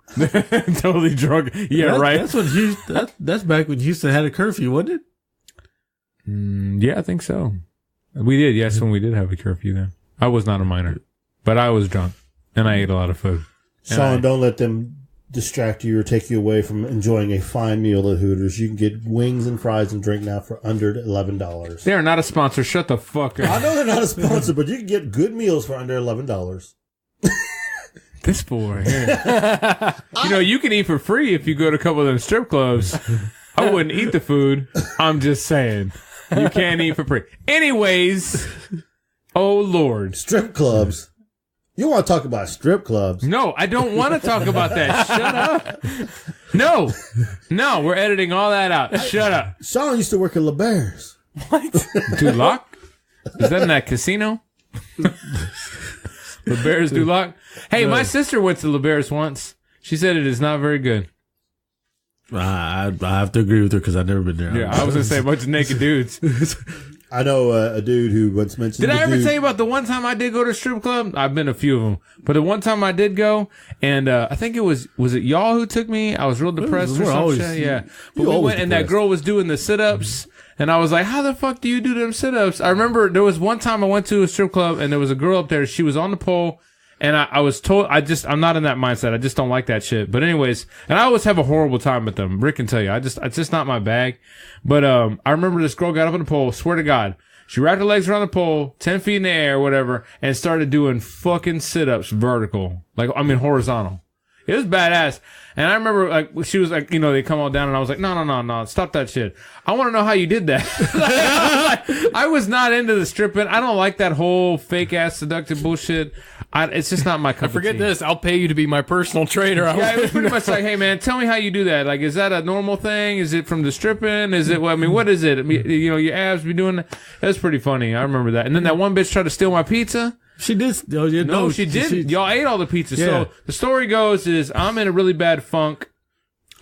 Totally drunk. Yeah, right. That's when that's back when Houston had a curfew, wasn't it? Yeah, I think so. We did. Yes, when we did have a curfew then. I was not a minor, but I was drunk, and I ate a lot of food. Sean, don't let them distract you or take you away from enjoying a fine meal at Hooters. You can get wings and fries and drink now for under $11. They are not a sponsor. Shut the fuck up. I know they're not a sponsor, but you can get good meals for under $11. This boy here. You can eat for free if you go to a couple of them strip clubs. I wouldn't eat the food. I'm just saying. You can't eat for free. Anyways, oh Lord. Strip clubs. You want to talk about strip clubs? No, I don't want to talk about that. Shut up. No, we're editing all that out. Shut up. Sean used to work at LeBare's. What? Duloc? Is that in that casino? LeBare's Duloc? Hey, my sister went to LeBare's once. She said it is not very good. I have to agree with her because I've never been there. Yeah, I was going to say a bunch of naked dudes. I know a dude who once mentioned. Did I ever tell you about the one time I did go to a strip club? I've been a few of them, but the one time I did go, and I think it was it y'all who took me? I was real depressed or something. Yeah, but we went and that girl was doing the sit-ups, and I was like, "How the fuck do you do them sit-ups?" I remember there was one time I went to a strip club, and there was a girl up there. She was on the pole. And I was told, I'm not in that mindset. I just don't like that shit. But anyways, and I always have a horrible time with them. Rick can tell you, it's just not my bag. But, I remember this girl got up on the pole, swear to God. She wrapped her legs around the pole, 10 feet in the air, whatever, and started doing fucking sit-ups vertical. Horizontal. It was badass. And I remember, she was like, they come all down, and I was like, no, stop that shit. I want to know how you did that. I was not into the stripping. I don't like that whole fake-ass seductive bullshit. It's just not my cup of tea. Forget this. I'll pay you to be my personal trainer. Yeah, it was pretty much like, hey, man, tell me how you do that. Like, is that a normal thing? Is it from the stripping? Is it, what is it? Your abs be doing that? That's pretty funny. I remember that. And then that one bitch tried to steal my pizza. She did. Oh, yeah, no, she didn't. Y'all ate all the pizza. Yeah. So the story goes is I'm in a really bad funk.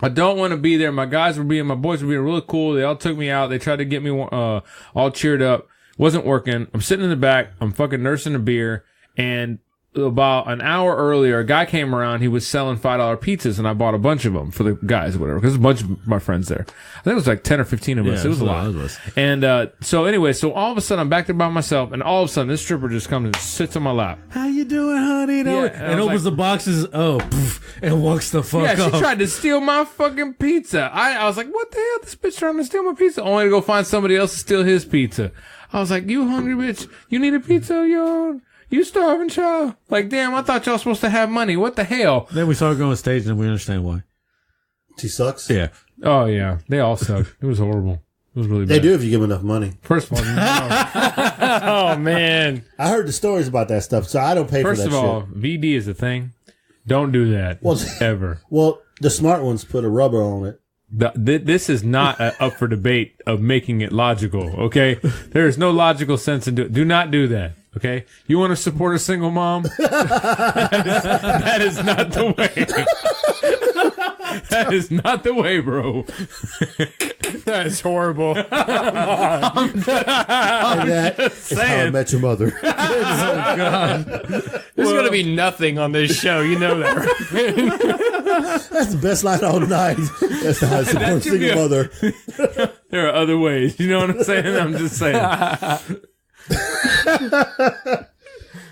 I don't want to be there. My boys were being really cool. They all took me out. They tried to get me all cheered up. Wasn't working. I'm sitting in the back. I'm fucking nursing a beer. And about an hour earlier, a guy came around. He was selling $5 pizzas, and I bought a bunch of them for the guys or whatever, because there's a bunch of my friends there. I think it was like 10 or 15 of us. Yeah, it was a lot. And so anyway, all of a sudden, I'm back there by myself, and all of a sudden, this stripper just comes and sits on my lap. How you doing, honey? And opens the boxes, and walks the fuck off. Yeah, she off. tried to steal my fucking pizza. I was like, what the hell? This bitch trying to steal my pizza? Only to go find somebody else to steal his pizza. I was like, you hungry bitch? You need a pizza of your own? You starving child? Like, damn, I thought y'all supposed to have money. What the hell? Then we saw her go on stage, and we understand why. She sucks? Yeah. Oh, yeah. They all suck. It was horrible. It was really bad. They do if you give them enough money. First of all, Oh, man. I heard the stories about that stuff, so I don't pay for that shit. First of all, VD is a thing. Don't do that. Ever. Well, the smart ones put a rubber on it. This is not up for debate of making it logical, okay? There is no logical sense in do not do that. Okay, you want to support a single mom? That is not the way. That is not the way, bro. That is horrible. And that is how I met your mother. Oh, God. There's going to be nothing on this show. You know that, right? That's the best line all night. That's how I support a single mother. There are other ways. You know what I'm saying? I'm just saying.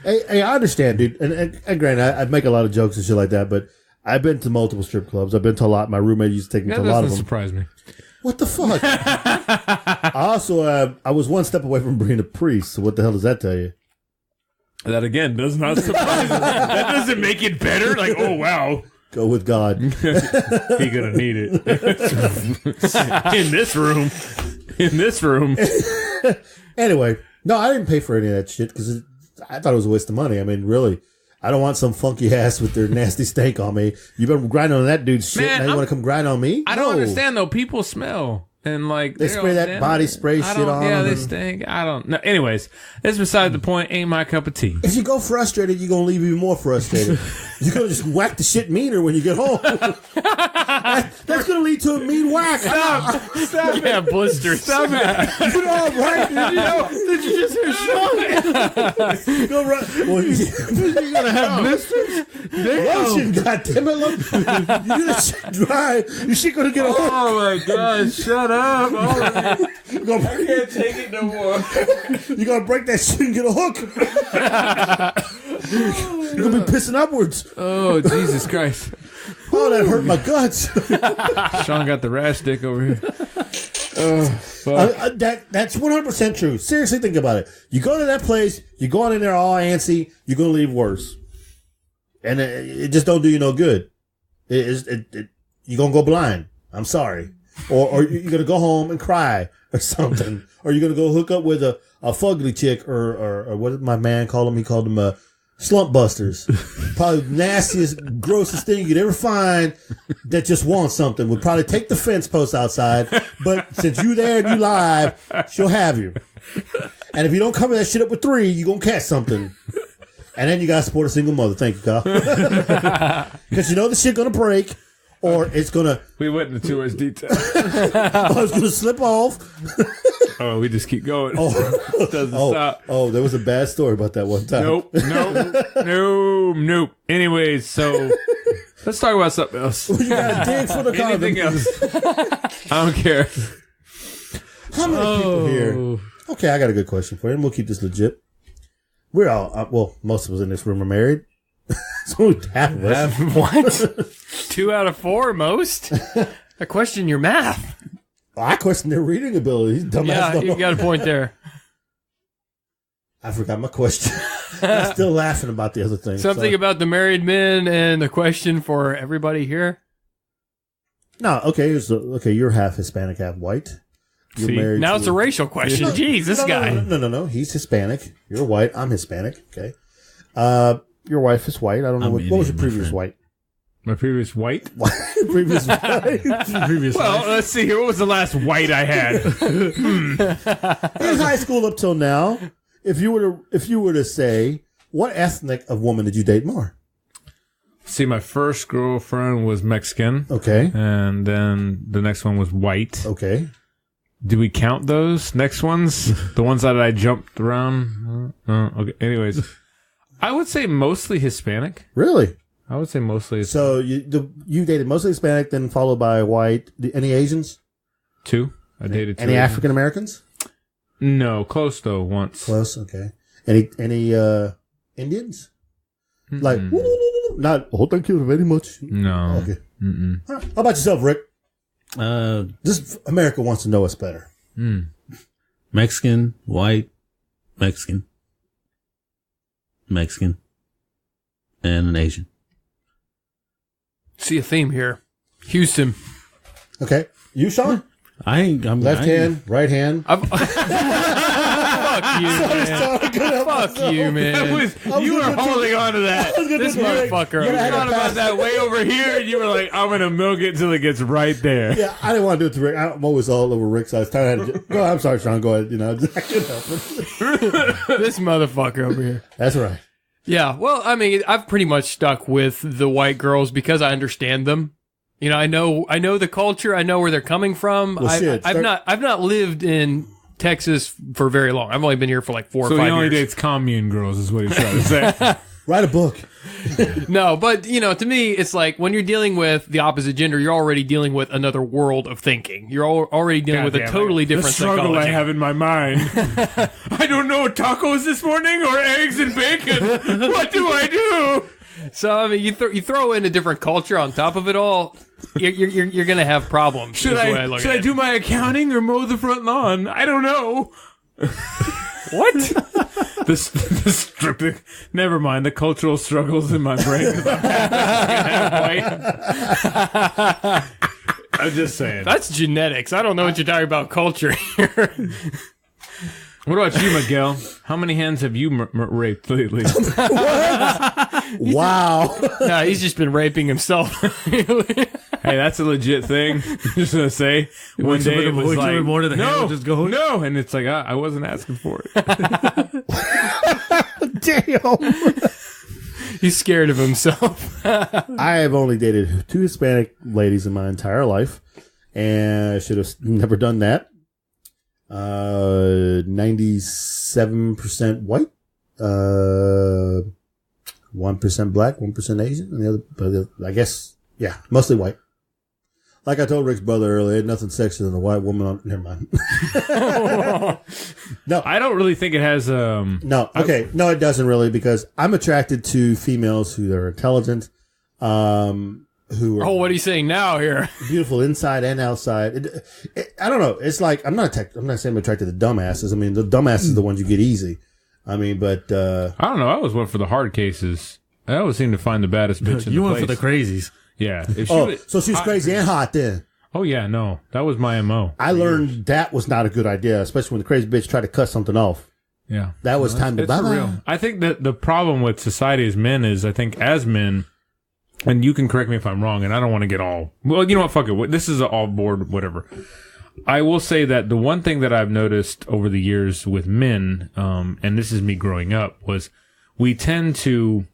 Hey, I understand, dude. And granted, I make a lot of jokes and shit like that, but I've been to multiple strip clubs. I've been to a lot. My roommate used to take me to a lot of them. That doesn't surprise me. What the fuck? I also, I was one step away from being a priest. So what the hell does that tell you? That again does not surprise me. That doesn't make it better. Like, oh wow. Go with God. He gonna need it. In this room. In this room. Anyway, no, I didn't pay for any of that shit because I thought it was a waste of money. I mean, really, I don't want some funky ass with their nasty stank on me. You've been grinding on that dude's shit. Man, now you want to come grind on me? I don't understand though. People smell. And like They spray that body spray shit on Yeah, them. they stink. I don't know. Anyways, that's beside the point. Ain't my cup of tea. If you go frustrated, you're going to leave even more frustrated. You're going to just whack the shit meaner when you get home. That's going to lead to a mean whack. Stop Yeah, blisters. Stop it. You know, right? Did you just hear Sean? You go right. Well, you're going to have blisters? Lotion, goddammit. Look, you get that shit dry. Your shit going to get a hook. Oh my God! Shut up! Oh, You're gonna I can't take it no more. You're going to break that shit and get a hook. You're going to be pissing upwards. Oh Jesus Christ! Oh, that hurt my guts. Sean got the rash dick over here. That's 100% true. Seriously, think about it. You go to that place, you're going in there all antsy, you're going to leave worse. And it just don't do you no good. You're going to go blind. I'm sorry. Or you're going to go home and cry or something. Or you're going to go hook up with a fugly chick or what did my man call them? He called them slump busters. Probably the nastiest, grossest thing you'd ever find that just wants something. Would probably take the fence post outside. But since you there and you live, she'll have you. And if you don't cover that shit up with 3, you're going to catch something. And then you got to support a single mother. Thank you, Kyle. Because you know the shit going to break. Or it's going to... We went into too much detail. Or it's going to slip off. Oh, we just keep going. Doesn't stop. Oh, there was a bad story about that one time. Nope. Anyways, so let's talk about something else. You got a dig for the condom. Anything else? I don't care. How many people here? Okay, I got a good question for you, and we'll keep this legit. We're all, well, most of us in this room are married. So half of us. What? 2 out of 4, most? I question your math. I question their reading ability. Dumbass. Yeah, you've got a point there. I forgot my question. I'm still laughing about the other thing. Something about the married men and the question for everybody here. No, okay. You're half Hispanic, half white. You're See, married. now it's a racial question. Jeez, this guy. No. He's Hispanic. You're white. I'm Hispanic. Okay. Your wife is white. I don't know what was your previous white. My previous white? Previous white. Well, let's see here. What was the last white I had? In high school up till now, if you were to say, what ethnic of woman did you date more? See, my first girlfriend was Mexican. Okay. And then the next one was white. Okay. Do we count those next ones? The ones that I jumped around? Okay. Anyways, I would say mostly Hispanic. Really? I would say mostly Hispanic. So you dated mostly Hispanic, then followed by white. Any Asians? 2. I dated 2. Any African Americans? No, close though. Once. Close. Okay. Any Indians? Mm-mm. Like not. Oh, thank you very much. No. Okay. Mm-mm. How about yourself, Rick? This America wants to know us better. Mexican, white, Mexican, and an Asian. See a theme here. Houston. Okay. You, Sean? I'm Left hand, right hand. Fuck you, man. Fuck you, man. You were holding on to that. This motherfucker. You thought about that way over here, and you were like, I'm going to milk it until it gets right there. Yeah, I didn't want to do it to Rick. I'm always all over Rick, so I was trying to go. I'm sorry, Sean. Go ahead. You know, I couldn't help it. This motherfucker over here. That's right. Yeah, well, I mean, I've pretty much stuck with the white girls because I understand them. You know, I know the culture. I know where they're coming from. Well, I've not lived in Texas for very long. I've only been here for like 4 or 5 years. So he only dates commune girls, is what he's trying to say. Write a book. No, but you know, to me, it's like when you're dealing with the opposite gender, you're already dealing with another world of thinking. You're already dealing with a totally different the struggle psychology. I have in my mind. I don't know, tacos this morning or eggs and bacon. What do I do? So I mean, you throw in a different culture on top of it all, you're gonna have problems. Should I do my accounting or mow the front lawn? I don't know. What? Never mind the cultural struggles in my brain. I'm just saying. That's genetics. I don't know what you're talking about culture here. What about you, Miguel? How many hands have you raped lately? Wow. No, he's just been raping himself. Hey, that's a legit thing. Just gonna say. One day it was like, more to the handle, just go. no, and it's like I wasn't asking for it. Damn. He's scared of himself. I have only dated 2 Hispanic ladies in my entire life, and I should have never done that. 97% white, 1% black, 1% Asian, and the other, I guess, yeah, mostly white. Like I told Rick's brother earlier, nothing sexier than a white woman on, never mind. No. I don't really think it has, No, okay. No, it doesn't really, because I'm attracted to females who are intelligent, who are What are you saying now here? beautiful inside and outside. I don't know. It's like, I'm not saying I'm attracted to dumbasses. I mean, the dumbasses are the ones you get easy. I mean, but, I don't know. I always went for the hard cases. I always seem to find the baddest bitch in You the went place. for the crazies. Yeah. If she so she's crazy and hot then. Oh, yeah, no. That was my MO. I learned that was not a good idea, especially when the crazy bitch tried to cut something off. Yeah. That was time to It's for bye-bye. real. I think that the problem with society as men is, I think as men, and you can correct me if I'm wrong, and I don't want to get all, well, you know what, fuck it. This is all board, whatever. I will say that the one thing that I've noticed over the years with men, and this is me growing up, was we tend to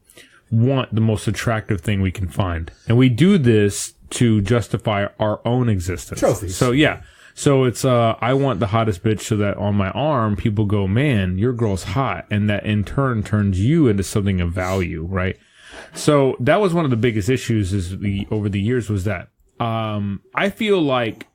want the most attractive thing we can find. And we do this to justify our own existence. Trophies. So, yeah. So it's, I want the hottest bitch so that on my arm, people go, man, your girl's hot. And that in turn turns you into something of value, right? So that was one of the biggest issues over the years was that, I feel like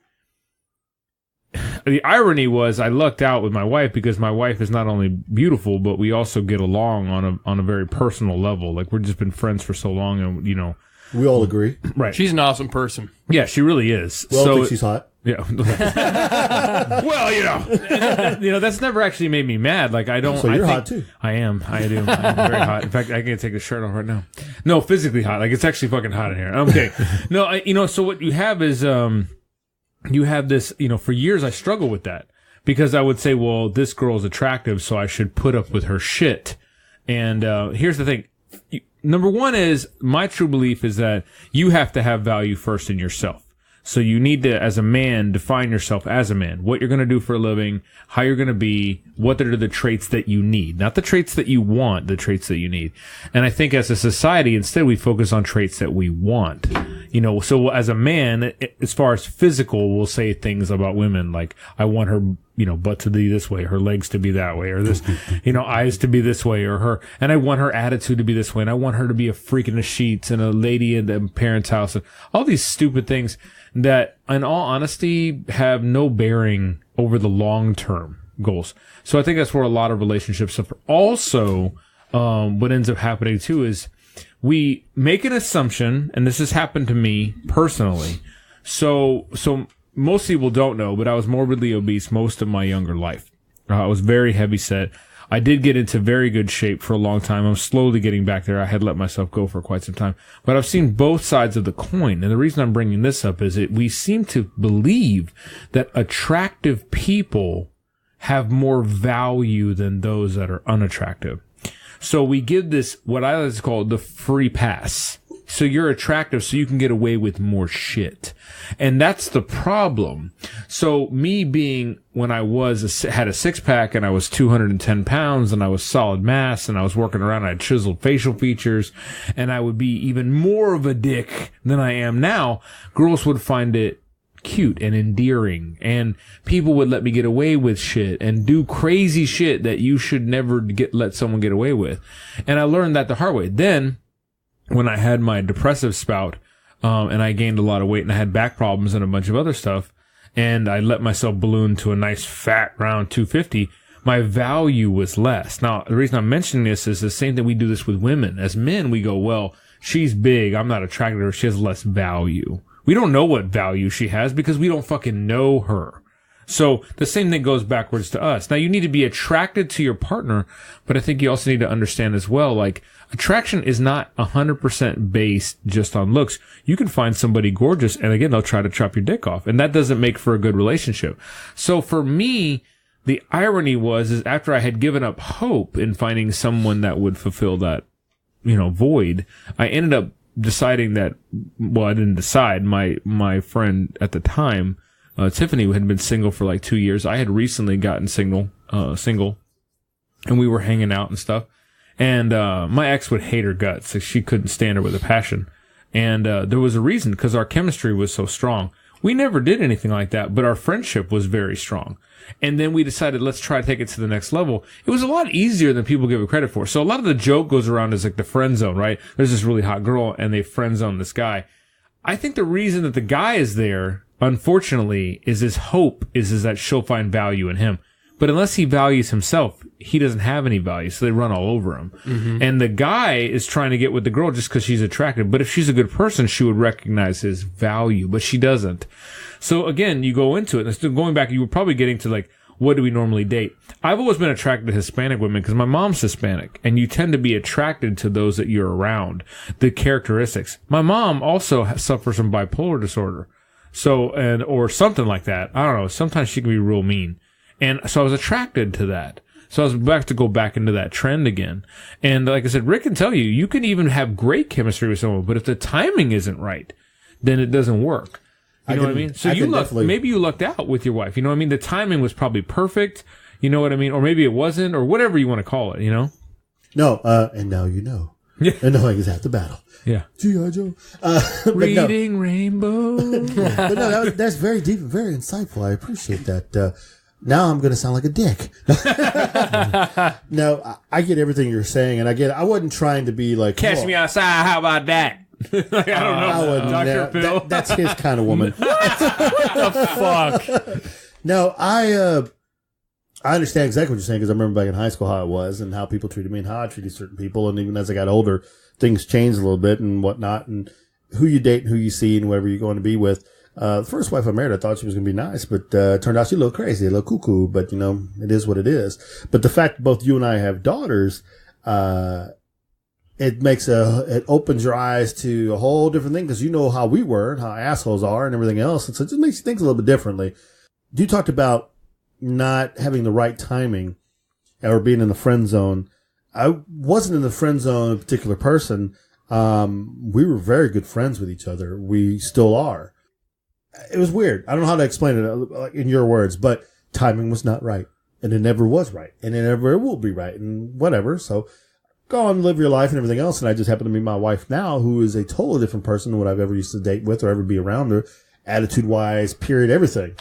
the irony was I lucked out with my wife because my wife is not only beautiful, but we also get along on a very personal level. Like we've just been friends for so long and, you know. We all agree. Right. She's an awesome person. Yeah, she really is. We all think she's hot. Yeah. Well, you know, that's never actually made me mad. Like I don't. So you're I think, hot too. I am. I do. I'm very hot. In fact, I can take the shirt off right now. No, physically hot. Like it's actually fucking hot in here. Okay. No, you know. So what you have is you have this. You know, for years I struggled with that because I would say, well, this girl's attractive, so I should put up with her shit. And here's the thing. Number one is my true belief is that you have to have value first in yourself. So you need to, as a man, define yourself as a man, what you're going to do for a living, how you're going to be, what are the traits that you need, not the traits that you want, the traits that you need. And I think as a society, instead we focus on traits that we want. You know, so as a man, as far as physical, we'll say things about women like, I want her, you know, butt to be this way, her legs to be that way, or this, you know, eyes to be this way, or her, and I want her attitude to be this way, and I want her to be a freak in the sheets and a lady in the parents' house, and all these stupid things that, in all honesty, have no bearing over the long-term goals. So I think that's where a lot of relationships suffer. Also, what ends up happening too is we make an assumption, and this has happened to me personally. So most people don't know, but I was morbidly obese most of my younger life. I was very heavy set. I did get into very good shape for a long time. I'm slowly getting back there. I had let myself go for quite some time. But I've seen both sides of the coin. And the reason I'm bringing this up is we seem to believe that attractive people have more value than those that are unattractive. So we give this, what I like to call the free pass. So you're attractive so you can get away with more shit. And that's the problem. So me being, when I had a six pack and I was 210 pounds and I was solid mass and I was working around, I had chiseled facial features and I would be even more of a dick than I am now, girls would find it cute and endearing and people would let me get away with shit and do crazy shit that you should never let someone get away with. And I learned that the hard way. Then, when I had my depressive spout, and I gained a lot of weight and I had back problems and a bunch of other stuff, and I let myself balloon to a nice fat round 250, my value was less. Now, the reason I'm mentioning this is the same thing we do this with women. As men, we go, well, she's big, I'm not attracted to her, she has less value. We don't know what value she has because we don't fucking know her. So the same thing goes backwards to us. Now you need to be attracted to your partner, but I think you also need to understand as well, like attraction is not 100% based just on looks. You can find somebody gorgeous and again, they'll try to chop your dick off and that doesn't make for a good relationship. So for me, the irony is after I had given up hope in finding someone that would fulfill that, void, I ended up deciding that, well, I didn't decide. My friend at the time, Tiffany, had been single for like 2 years. I had recently gotten single, and we were hanging out and stuff. And my ex would hate her guts. So she couldn't stand her with a passion. And there was a reason, because our chemistry was so strong. We never did anything like that, but our friendship was very strong. And then we decided, let's try to take it to the next level. It was a lot easier than people give it credit for. So a lot of the joke goes around as like the friend zone, right? There's this really hot girl and they friend zone this guy. I think the reason that the guy is there, unfortunately, is his hope is that she'll find value in him. But unless he values himself, he doesn't have any value, so they run all over him. Mm-hmm. And the guy is trying to get with the girl just because she's attractive. But if she's a good person, she would recognize his value, but she doesn't. So again, you go into it, and still going back, you were probably getting to like, what do we normally date? I've always been attracted to Hispanic women because my mom's Hispanic, and you tend to be attracted to those that you're around, the characteristics. My mom also suffers from bipolar disorder. So, or something like that. I don't know. Sometimes she can be real mean. And so I was attracted to that. So I was back to go back into that trend again. And like I said, Rick can tell you, you can even have great chemistry with someone, but if the timing isn't right, then it doesn't work. You know what I mean? So maybe you lucked out with your wife. You know what I mean? The timing was probably perfect. You know what I mean? Or maybe it wasn't, or whatever you want to call it, No, and now you know. Yeah. And knowing is half the battle. Yeah. G.I. Joe. Reading Rainbow. But no, that's very deep and very insightful. I appreciate that. Now I'm going to sound like a dick. No, I get everything you're saying, and I wasn't trying to be like, catch me outside, how about that? Like, I don't know. Dr. Phil. That's his kind of woman. What the fuck? No, I understand exactly what you're saying, because I remember back in high school how it was and how people treated me and how I treated certain people. And even as I got older, things changed a little bit and whatnot, and who you date and who you see and whoever you're going to be with. The first wife I married, I thought she was going to be nice, but turned out she a little crazy, a little cuckoo, but it is what it is. But the fact that both you and I have daughters, it opens your eyes to a whole different thing, because you know how we were and how assholes are and everything else. And so it just makes you think a little bit differently. You talked about not having the right timing or being in the friend zone. I wasn't in the friend zone of a particular person. We were very good friends with each other. We still are. It was weird. I don't know how to explain it in your words, but timing was not right, and it never was right, and it never will be right, and whatever. So go on, live your life and everything else. And I just happen to meet my wife now, who is a totally different person than what I've ever used to date with or ever be around her, attitude wise, period, everything.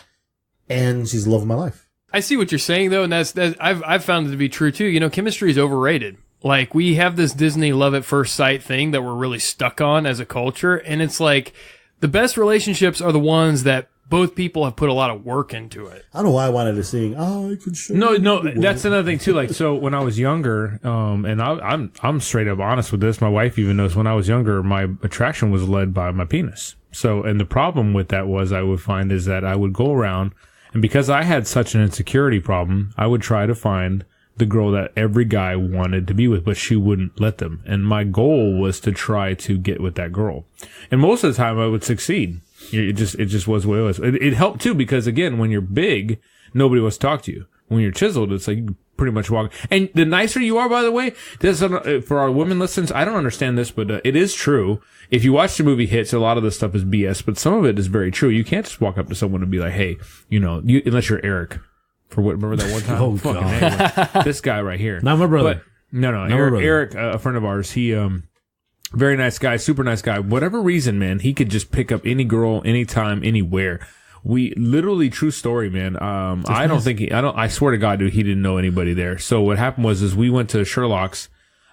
And she's the love of my life. I see what you're saying though, and that's I've found it to be true too. Chemistry is overrated. Like, we have this Disney love at first sight thing that we're really stuck on as a culture, and it's like, the best relationships are the ones that both people have put a lot of work into it. I don't know why I wanted to sing. I could show. No, that's another thing too. Like, so when I was younger, and I'm straight up honest with this. My wife even knows when I was younger, my attraction was led by my penis. So, and the problem with that was I would find is that I would go around, and because I had such an insecurity problem, I would try to find the girl that every guy wanted to be with, but she wouldn't let them. And my goal was to try to get with that girl. And most of the time I would succeed. It just was what it was. It helped too, because again, when you're big, nobody wants to talk to you. When you're chiseled, it's like you pretty much walk. And the nicer you are, by the way, for our women listeners, I don't understand this, but it is true. If you watch the movie Hits, a lot of this stuff is BS, but some of it is very true. You can't just walk up to someone and be like, hey, unless you're Eric. Remember that one time? Oh, God. This guy right here. Not my brother. But, no, Eric, a friend of ours, he, very nice guy, super nice guy. Whatever reason, man, he could just pick up any girl, anytime, anywhere. We literally, true story, man. I swear to God, dude, he didn't know anybody there. So what happened was we went to Sherlock's,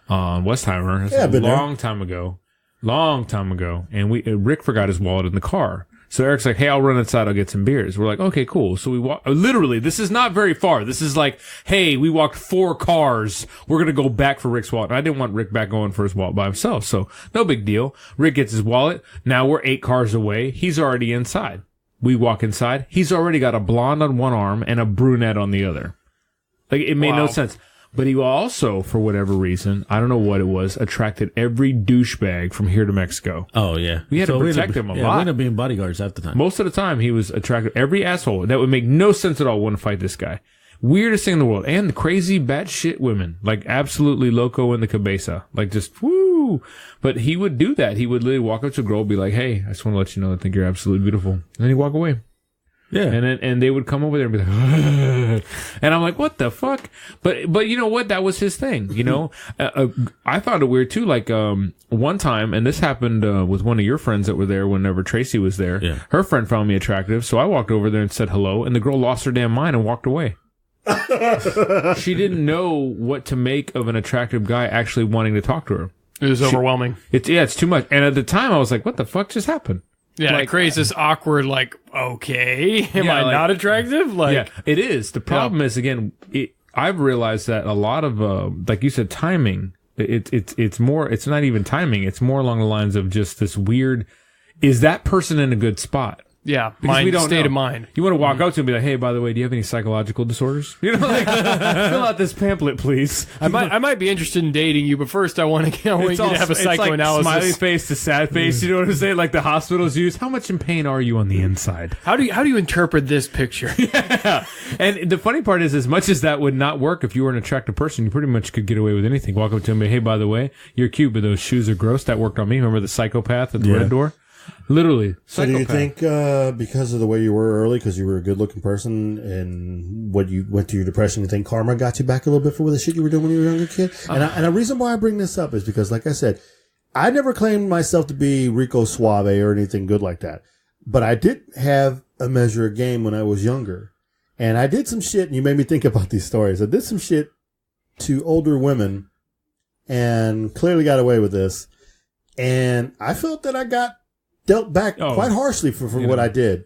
Westheimer. Yeah, long time ago. And Rick forgot his wallet in the car. So Eric's like, hey, I'll run inside. I'll get some beers. We're like, okay, cool. So we walk, literally, this is not very far. This is like, hey, we walked 4 cars. We're going to go back for Rick's wallet. And I didn't want Rick back going for his wallet by himself. So no big deal. Rick gets his wallet. Now we're 8 cars away. He's already inside. We walk inside. He's already got a blonde on one arm and a brunette on the other. Like, it made no sense. But he also, for whatever reason, I don't know what it was, attracted every douchebag from here to Mexico. Oh, yeah. We had to protect him a lot. We ended up being bodyguards at the time. Most of the time, he was attracted every asshole. That would make no sense at all. Wouldn't fight this guy. weirdest thing in the world. And the crazy batshit women, like absolutely loco in the cabeza, like just woo. But he would do that. He would literally walk up to a girl, be like, "Hey, I just want to let you know I think you're absolutely beautiful," and then he'd walk away. Yeah. And they would come over there and be like, and I'm like, what the fuck? But you know what? That was his thing, you know? I found it weird too. Like, one time, and this happened, with one of your friends that were there whenever Tracy was there. Yeah. Her friend found me attractive. So I walked over there and said hello, and the girl lost her damn mind and walked away. She didn't know what to make of an attractive guy actually wanting to talk to her. It was overwhelming. It's too much. And at the time I was like, what the fuck just happened? Yeah, like, it creates this awkward, like, okay, am Yeah, I like- not attractive? Like, Yeah, it is. The problem is, again, I've realized that a lot of, like you said, timing, it's more, it's not even timing. It's more along the lines of just this weird, is that person in a good spot? yeah, Because we don't state know. of mind. You want to walk up to him and be like, hey, by the way, do you have any psychological disorders? You know, like, fill out this pamphlet, please. I might be interested in dating you, but first I want you to have a it's psychoanalysis. like smiley face to sad face. You know what I'm saying? Like the hospitals use. How much in pain are you on the inside? How do you interpret this picture? Yeah. And the funny part is, as much as that would not work if you were an attractive person, you pretty much could get away with anything. Walk up to him and be, hey, by the way, you're cute, but those shoes are gross. That worked on me. Remember the psychopath at the red door? Literally. So do you Psychopath. think, because of the way you were early, because you were a good-looking person, and what you went through your depression, you think karma got you back a little bit for the shit you were doing when you were a younger kid? And the reason why I bring this up is because, like I said, I never claimed myself to be Rico Suave or anything good like that. But I did have a measure of game when I was younger. And I did some shit, and you made me think about these stories. I did some shit to older women and clearly got away with this. And I felt that I got dealt back quite harshly for what I did.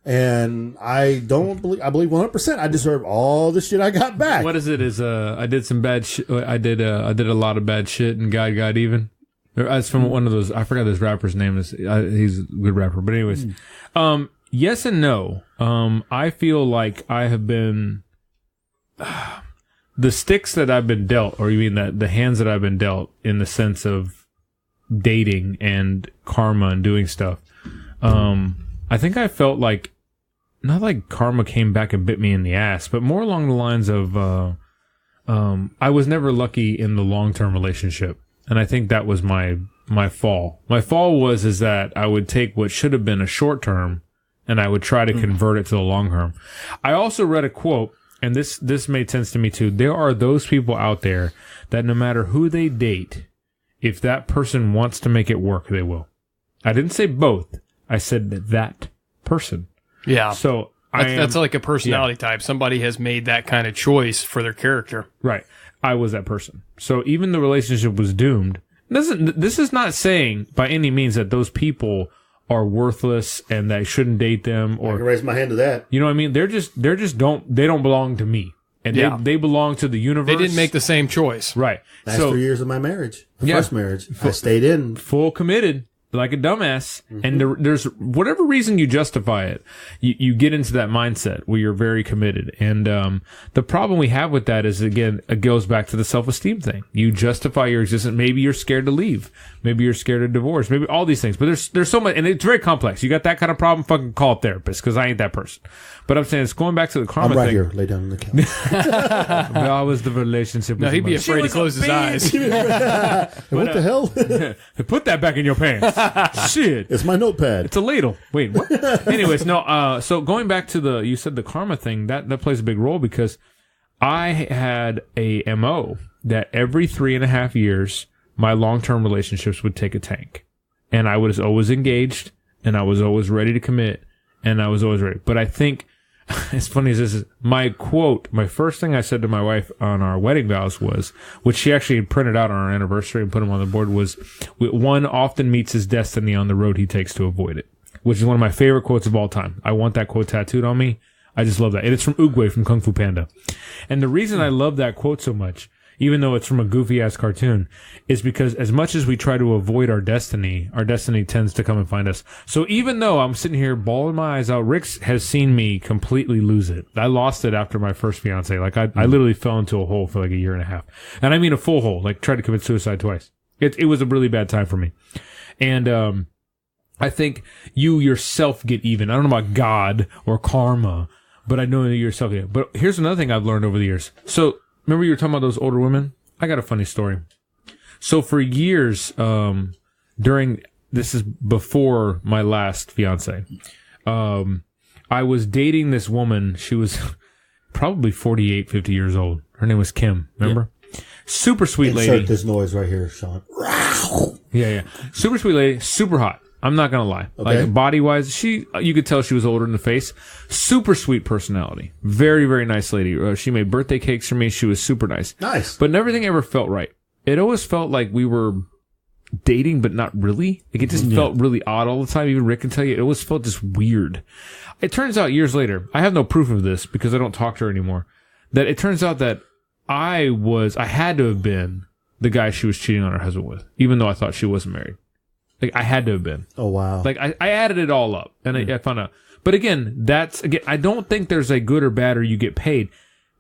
And I believe 100% I deserve all the shit I got back. What is it? I did some bad shit. I did a lot of bad shit, and God got even. It's from one of those. I forgot this rapper's name. He's a good rapper, but anyways, yes and no. I feel like I have been the sticks that I've been dealt, or you mean the hands that I've been dealt, in the sense of dating and karma and doing stuff. I think I felt like, not like karma came back and bit me in the ass, but more along the lines of, I was never lucky in the long-term relationship. And I think that was my fall. My fall is that I would take what should have been a short term and I would try to convert it to the long term. I also read a quote, and this made sense to me too. There are those people out there that no matter who they date, if that person wants to make it work, they will. I didn't say both. I said that person. Yeah. So that's like a personality type. Somebody has made that kind of choice for their character. Right. I was that person. So even the relationship was doomed. This is not saying by any means that those people are worthless and that I shouldn't date them, I or can raise my hand to that. you know what I mean? They don't belong to me. And they belong to the universe. They didn't make the same choice. right. Last So 3 years of my marriage. Yeah. First marriage. I stayed in. full committed, like a dumbass. And there's whatever reason you justify it, you get into that mindset where you're very committed. And the problem we have with that is, again, it goes back to the self-esteem thing. You justify your existence. Maybe you're scared to leave. Maybe you're scared of divorce. Maybe all these things. But there's so much, and it's very complex. You got that kind of problem, fucking call a therapist, because I ain't that person. But I'm saying, it's going back to the karma I'm right thing. here. Lay down on the couch. How was the relationship? No, with he'd be your mother? afraid to close his eyes. What the hell? Put that back in your pants. Shit. It's my notepad. It's a ladle. Wait, what? Anyways, no, so going back to you said the karma thing, that plays a big role, because I had a MO that every 3.5 years, my long-term relationships would take a tank. And I was always engaged, and I was always ready to commit, and I was always ready. But I think, as funny as this is, my first thing I said to my wife on our wedding vows was, which she actually printed out on our anniversary and put them on the board, was, one often meets his destiny on the road he takes to avoid it, which is one of my favorite quotes of all time. I want that quote tattooed on me. I just love that. And it's from Oogway from Kung Fu Panda. And the reason I love that quote so much, even though it's from a goofy-ass cartoon, is because as much as we try to avoid our destiny tends to come and find us. So even though I'm sitting here bawling my eyes out, Rick has seen me completely lose it. I lost it after my first fiance. Like, I literally fell into a hole for like 1.5 years. And I mean a full hole, like tried to commit suicide twice. It was a really bad time for me. And I think you yourself get even. I don't know about God or karma, but I know that you're self-care. But here's another thing I've learned over the years. So remember you were talking about those older women? I got a funny story. So for years, this is before my last fiance, I was dating this woman. She was probably 48, 50 years old. Her name was Kim. Remember? Yeah. Super sweet lady. Insert this noise right here, Sean. Yeah. Super sweet lady. Super hot. I'm not going to lie. Okay. Like body wise, you could tell she was older in the face. Super sweet personality. Very, very nice lady. She made birthday cakes for me. She was super nice. Nice. But everything ever felt right. It always felt like we were dating, but not really. Like it just felt really odd all the time. Even Rick can tell you, it always felt just weird. It turns out years later, I have no proof of this because I don't talk to her anymore, that it turns out that I had to have been the guy she was cheating on her husband with, even though I thought she wasn't married. Like I had to have been. Oh, wow. Like I added it all up and I found out. But again, I don't think there's a good or bad or you get paid.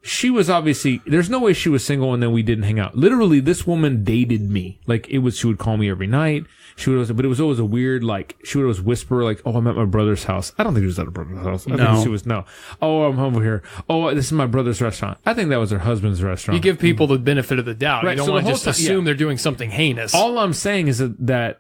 She was obviously, there's no way she was single and then we didn't hang out. Literally, this woman dated me. Like, she would call me every night. But it was always a weird, like, she would always whisper, like, oh, I'm at my brother's house. I don't think she was at her brother's house. I think she was, no. Oh, I'm over here. Oh, this is my brother's restaurant. I think that was her husband's restaurant. You give people the benefit of the doubt. Right, You don't so want to the just whole time- assume they're doing something heinous. All I'm saying is that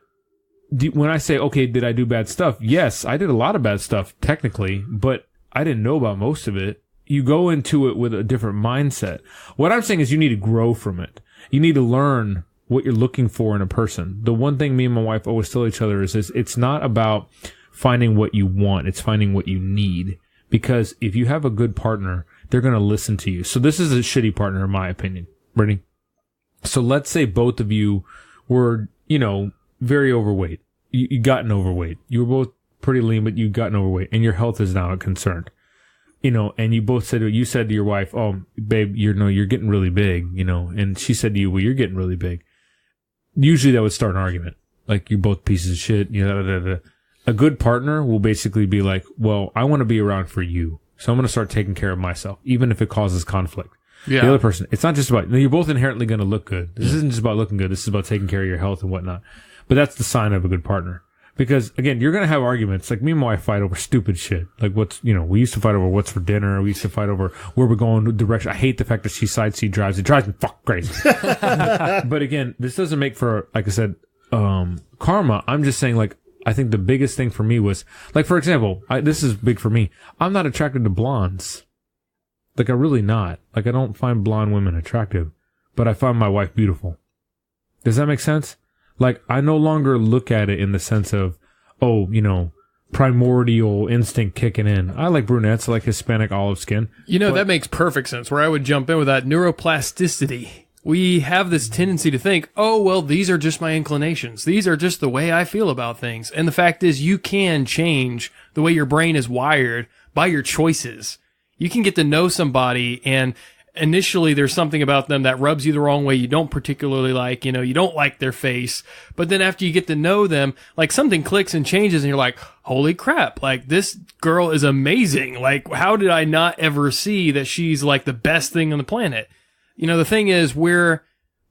when I say, okay, did I do bad stuff? Yes, I did a lot of bad stuff, technically, but I didn't know about most of it. You go into it with a different mindset. What I'm saying is you need to grow from it. You need to learn what you're looking for in a person. The one thing me and my wife always tell each other is it's not about finding what you want. It's finding what you need. Because if you have a good partner, they're going to listen to you. So this is a shitty partner, in my opinion. Brittany? So let's say both of you were, very overweight. You gotten overweight. You were both pretty lean, but you've gotten overweight. And your health is now a concern. And you both you said to your wife, oh, babe, you're getting really big, and she said to you, well, you're getting really big. Usually that would start an argument. Like, you're both pieces of shit, A good partner will basically be like, well, I want to be around for you. So I'm going to start taking care of myself, even if it causes conflict. Yeah. The other person, it's not just about, you're both inherently going to look good. This isn't just about looking good. This is about taking care of your health and whatnot. But that's the sign of a good partner. Because, again, you're going to have arguments. Like, me and my wife fight over stupid shit. Like, we used to fight over what's for dinner. We used to fight over where we're going, direction. I hate the fact that she sightsee drives. It drives me fuck crazy. But again, this doesn't make for, like I said, karma. I'm just saying, like, I think the biggest thing for me was, like, for example, this is big for me. I'm not attracted to blondes. Like, I'm really not. Like, I don't find blonde women attractive. But I find my wife beautiful. Does that make sense? Like, I no longer look at it in the sense of, primordial instinct kicking in. I like brunettes. I like Hispanic olive skin. That makes perfect sense. Where I would jump in with that neuroplasticity. We have this tendency to think, oh, well, these are just my inclinations. These are just the way I feel about things. And the fact is, you can change the way your brain is wired by your choices. You can get to know somebody and initially there's something about them that rubs you the wrong way you don't particularly like, you don't like their face. But then after you get to know them, like something clicks and changes and you're like, holy crap, like this girl is amazing. Like, how did I not ever see that she's like the best thing on the planet? The thing is we're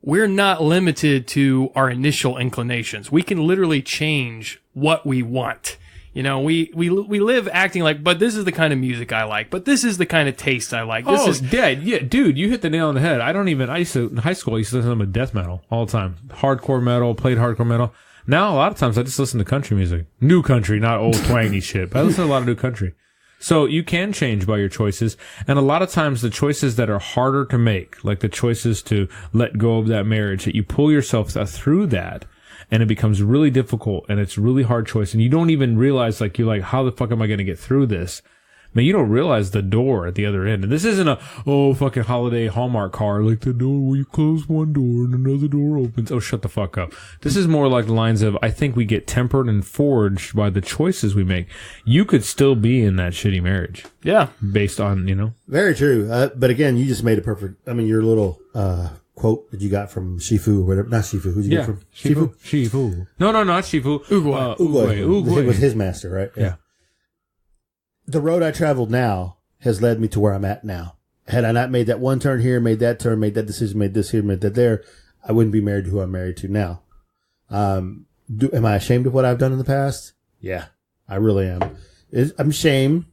not limited to our initial inclinations. We can literally change what we want. We live acting like, but this is the kind of music I like, but this is the kind of taste I like. This is dead. Yeah, dude, you hit the nail on the head. In high school, I used to listen to death metal all the time. Hardcore metal, played hardcore metal. Now, a lot of times, I just listen to country music. New country, not old twangy shit, but I listen to a lot of new country. So you can change by your choices. And a lot of times, the choices that are harder to make, like the choices to let go of that marriage, that you pull yourself through that, and it becomes really difficult and it's really hard choice. And you don't even realize, like, you're like, how the fuck am I going to get through this? Man, you don't realize the door at the other end. And this isn't fucking holiday Hallmark car. Like the door where you close one door and another door opens. Oh, shut the fuck up. This is more like the lines of, I think we get tempered and forged by the choices we make. You could still be in that shitty marriage. Yeah. Based on, Very true. But again, you just made a perfect, your little, quote that you got from Shifu or whatever. Not Shifu. Who'd you get from? Shifu. No, not Shifu. Uguay. It was his master, right? Yeah. The road I traveled now has led me to where I'm at now. Had I not made that one turn here, made that turn, made that decision, made this here, made that there, I wouldn't be married to who I'm married to now. Am I ashamed of what I've done in the past? Yeah, I really am. I'm ashamed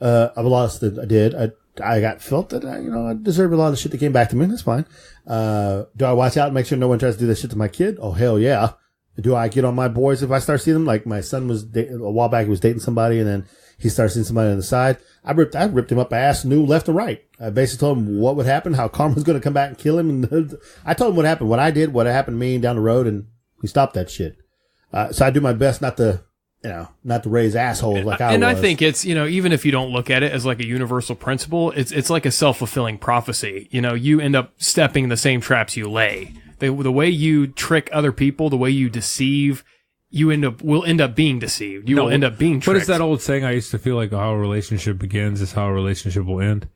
I've lost it. I did. I got felt that I deserved a lot of the shit that came back to me. That's fine. Do I watch out and make sure no one tries to do that shit to my kid? Oh, hell yeah. Do I get on my boys if I start seeing them? Like my son was a while back, he was dating somebody and then he started seeing somebody on the side. I ripped him up ass, knew left and right. I basically told him what would happen, how karma was going to come back and kill him. And I told him what happened, what I did, what happened to me down the road, and he stopped that shit. So I do my best not to raise assholes like I was. And I think it's, even if you don't look at it as like a universal principle, it's like a self-fulfilling prophecy. You end up stepping the same traps you lay. The way you trick other people, the way you deceive, will end up being deceived. You will end up being tricked. What is that old saying? I used to feel like how a relationship begins is how a relationship will end.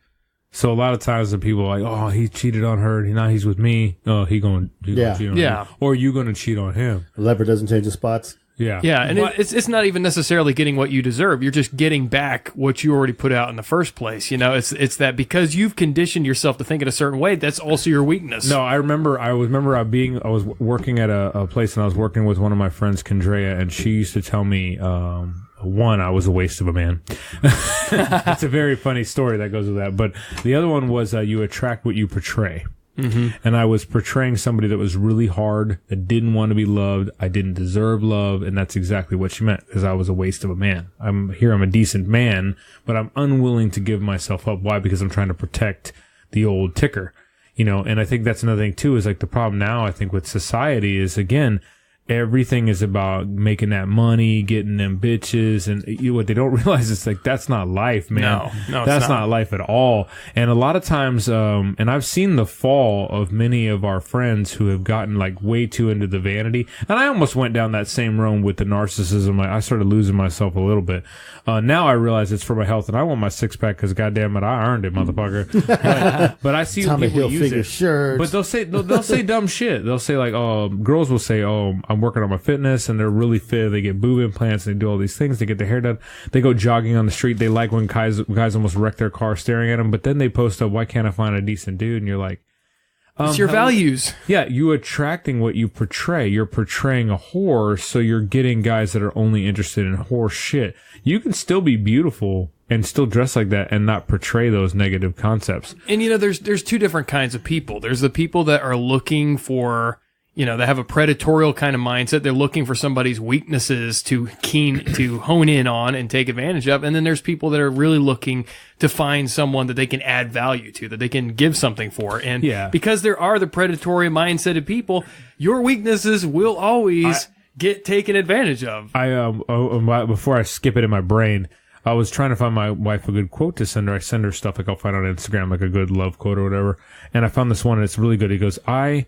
So a lot of times the people are like, oh, he cheated on her, now he's with me. Oh, he gonna cheat on me. Or you gonna cheat on him. The leopard doesn't change the spots. Yeah. Yeah, and it's not even necessarily getting what you deserve. You're just getting back what you already put out in the first place. It's that because you've conditioned yourself to think in a certain way, that's also your weakness. No, I was working at a place and I was working with one of my friends, Kendrea, and she used to tell me, one, I was a waste of a man. It's a very funny story that goes with that. But the other one was, you attract what you portray. Mm-hmm. And I was portraying somebody that was really hard, that didn't want to be loved. I didn't deserve love. And that's exactly what she meant, because I was a waste of a man. I'm a decent man, but I'm unwilling to give myself up. Why? Because I'm trying to protect the old ticker, and I think that's another thing too, is like the problem now, I think with society is, again, everything is about making that money, getting them bitches, and what they don't realize is like that's not life, man. No, that's not life at all. And a lot of times, and I've seen the fall of many of our friends who have gotten like way too into the vanity. And I almost went down that same road with the narcissism. I started losing myself a little bit. Now I realize it's for my health, and I want my six pack because goddamn it, I earned it, motherfucker. But I see Tommy people use Hilfiger it. Shirts. But they'll say dumb shit. They'll say like, girls will say, I'm working on my fitness, and they're really fit. They get boob implants, and they do all these things. They get their hair done. They go jogging on the street. They like when guys almost wreck their car staring at them. But then they post up, why can't I find a decent dude? And you're like, it's your values. Yeah, you attracting what you portray. You're portraying a whore, so you're getting guys that are only interested in whore shit. You can still be beautiful and still dress like that and not portray those negative concepts. And there's two different kinds of people. There's the people that are looking for, they have a predatorial kind of mindset. They're looking for somebody's weaknesses to hone in on and take advantage of. And then there's people that are really looking to find someone that they can add value to, that they can give something for. And because there are the predatory mindseted people, your weaknesses will always get taken advantage of. Before I skip it in my brain, I was trying to find my wife a good quote to send her. I send her stuff like I'll find on Instagram, like a good love quote or whatever. And I found this one, and it's really good. He goes, I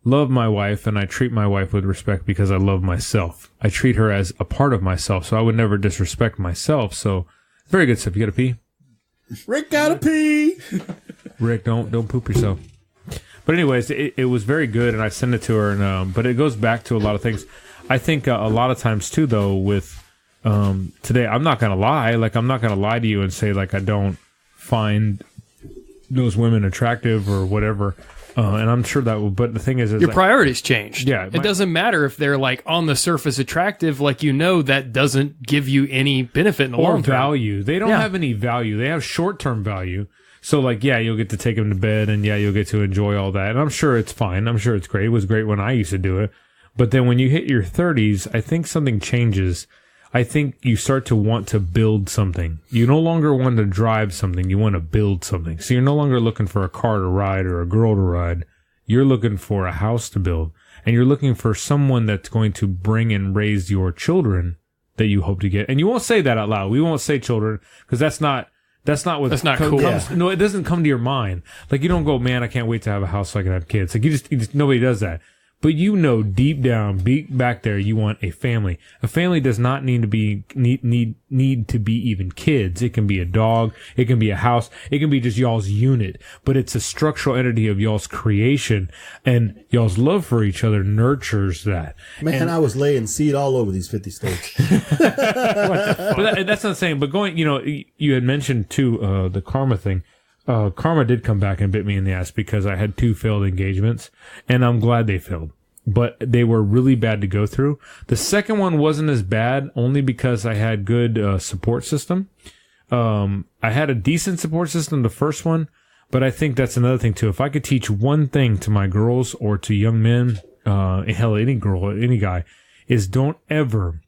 love my wife, and I treat my wife with respect because I love myself. I treat her as a part of myself, so I would never disrespect myself. So, very good stuff. You gotta pee? Rick gotta pee! Rick, don't poop yourself. But anyways, it was very good, and I sent it to her, and but it goes back to a lot of things. I think a lot of times, too, though, with today, I'm not gonna lie. Like, I'm not gonna lie to you and say, like, I don't find those women attractive or whatever. And I'm sure that will, but the thing is your priorities changed. Yeah. It doesn't matter if they're like on the surface attractive, like, that doesn't give you any benefit in the long term. Or value. They don't have any value. They have short-term value. So like, you'll get to take them to bed, and you'll get to enjoy all that. And I'm sure it's fine. I'm sure it's great. It was great when I used to do it. But then when you hit your 30s, I think something changes. I think you start to want to build something. You no longer want to drive something. You want to build something. So you're no longer looking for a car to ride or a girl to ride. You're looking for a house to build. And you're looking for someone that's going to bring and raise your children that you hope to get. And you won't say that out loud. We won't say children, because that's not cool. No, it doesn't come to your mind. Like, you don't go, man, I can't wait to have a house so I can have kids. Like, you just nobody does that. But deep down, back there, you want a family. A family does not need to be even kids. It can be a dog. It can be a house. It can be just y'all's unit. But it's a structural entity of y'all's creation, and y'all's love for each other nurtures that. Man, I was laying seed all over these 50 states. But that's not saying. But you had mentioned too the karma thing. Karma did come back and bit me in the ass because I had 2 failed engagements, and I'm glad they failed. But they were really bad to go through. The second one wasn't as bad, only because I had good support system. I had a decent support system, the first one, but I think that's another thing too. If I could teach one thing to my girls or to young men, hell, any girl, any guy, is don't ever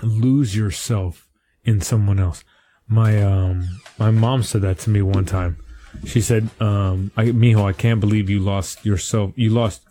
lose yourself in someone else. My mom said that to me one time. She said, Mijo, I can't believe you lost yourself. You lost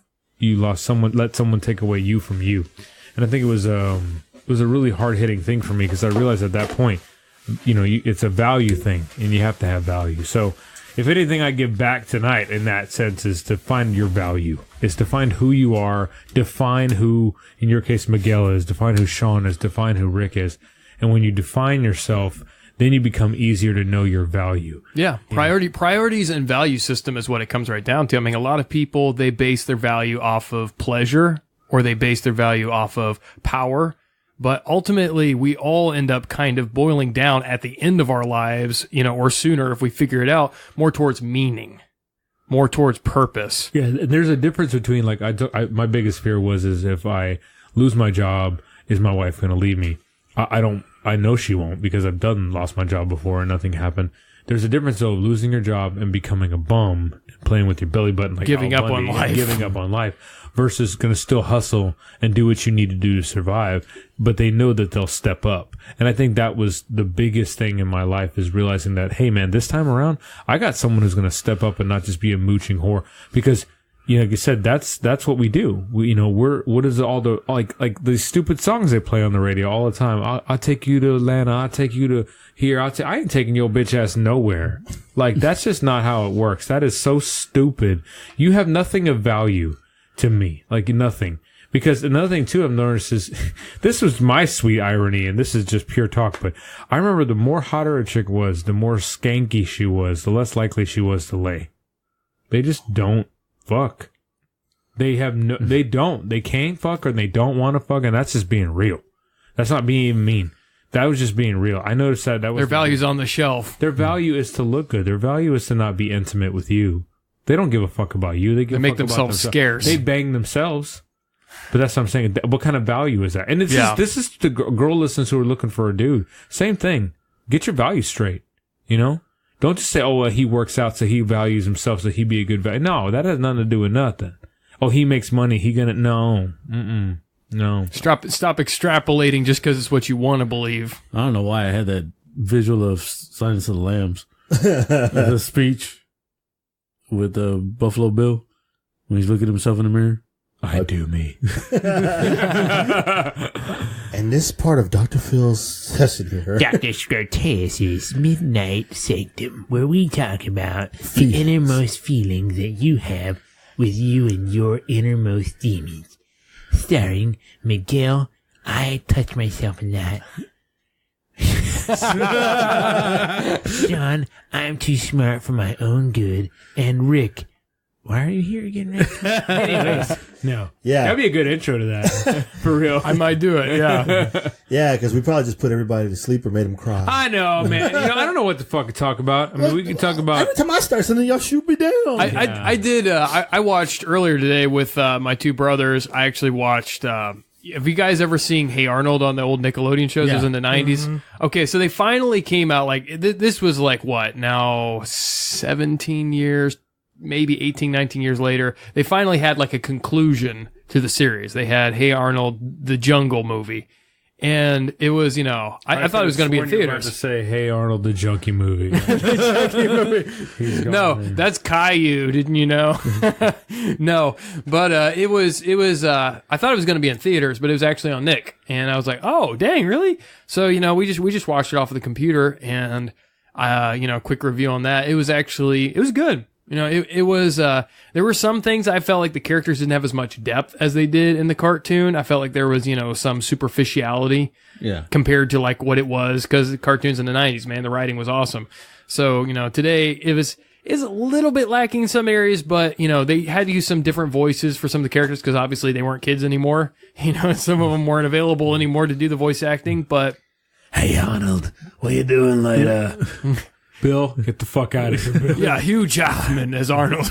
someone, let someone take away you from you. And I think it was a really hard hitting thing for me because I realized at that point, it's a value thing and you have to have value. So if anything I give back tonight in that sense is to find your value, is to find who you are, define who, in your case, Miguel is, define who Sean is, define who Rick is. And when you define yourself, then you become easier to know your value. Yeah. Priorities and value system is what it comes right down to. I mean, a lot of people, they base their value off of pleasure or they base their value off of power. But ultimately, we all end up kind of boiling down at the end of our lives, or sooner if we figure it out, more towards meaning, more towards purpose. Yeah. And there's a difference between my biggest fear is if I lose my job, is my wife going to leave me? I know she won't because I've lost my job before and nothing happened. There's a difference though, losing your job and becoming a bum, and playing with your belly button, like giving up on life, versus going to still hustle and do what you need to do to survive. But they know that they'll step up. And I think that was the biggest thing in my life is realizing that, hey man, this time around, I got someone who's going to step up and not just be a mooching whore because, like you said, that's what we do. What is all the, like the stupid songs they play on the radio all the time. I'll take you to Atlanta. I'll take you to here. I ain't taking your bitch ass nowhere. Like, that's just not how it works. That is so stupid. You have nothing of value to me. Like, nothing. Because another thing too I've noticed is, this was my sweet irony, and this is just pure talk, but I remember the more hotter a chick was, the more skanky she was, the less likely she was to lay. They just don't fuck. They can't fuck or they don't want to fuck, and that's just being real. That's not being even mean. That was just being real. I noticed that was their value's on the shelf. Their value is to look good. Their value is to not be intimate with you. They don't give a fuck about you. They make themselves scarce. They bang themselves. But that's what I'm saying. What kind of value is that? And this is the girl listeners who are looking for a dude. Same thing. Get your value straight. Don't just say, oh, well, he works out, so he values himself, so he'd be a good value. No, that has nothing to do with nothing. Oh, he makes money. No. No. Stop extrapolating just because it's what you want to believe. I don't know why I had that visual of Silence of the Lambs. The speech with Buffalo Bill when he's looking at himself in the mirror. I do me. And this part of Dr. Phil's session here. Dr. Scartez's Midnight Sanctum, where we talk about the innermost feelings that you have with you and your innermost demons. Starring Miguel, I touch myself in that. Sean, I'm too smart for my own good. And Rick, why are you here again, Rick? Anyways. No. Yeah. That'd be a good intro to that. For real. I might do it, yeah. Yeah, because we probably just put everybody to sleep or made them cry. I know, man. I don't know what the fuck to talk about. I mean, we can talk about... Every time I start something, y'all shoot me down. I watched earlier today with my two brothers. I actually watched... have you guys ever seen Hey Arnold on the old Nickelodeon shows? It was in the 90s. Mm-hmm. Okay, so they finally came out, this was what, now 17 years... maybe 18, 19 years later, they finally had a conclusion to the series. They had Hey Arnold, the Jungle movie. And it was, I thought it was going to be in theaters. You were about to say Hey Arnold, the Junkie movie. No, that's Caillou, didn't you know? No, but it was, I thought it was going to be in theaters, but it was actually on Nick. And I was like, oh, dang, really? So, we just watched it off of the computer and, quick review on that. It was good. It was, there were some things I felt like the characters didn't have as much depth as they did in the cartoon. I felt like there was, some superficiality compared to what it was, because the cartoons in the 90s, man, the writing was awesome. So, today is a little bit lacking in some areas, but, they had to use some different voices for some of the characters because obviously they weren't kids anymore. Some of them weren't available anymore to do the voice acting, but. Hey, Arnold, what you doing later? Bill, get the fuck out of here, Bill. Yeah, Hugh Jackman as Arnold.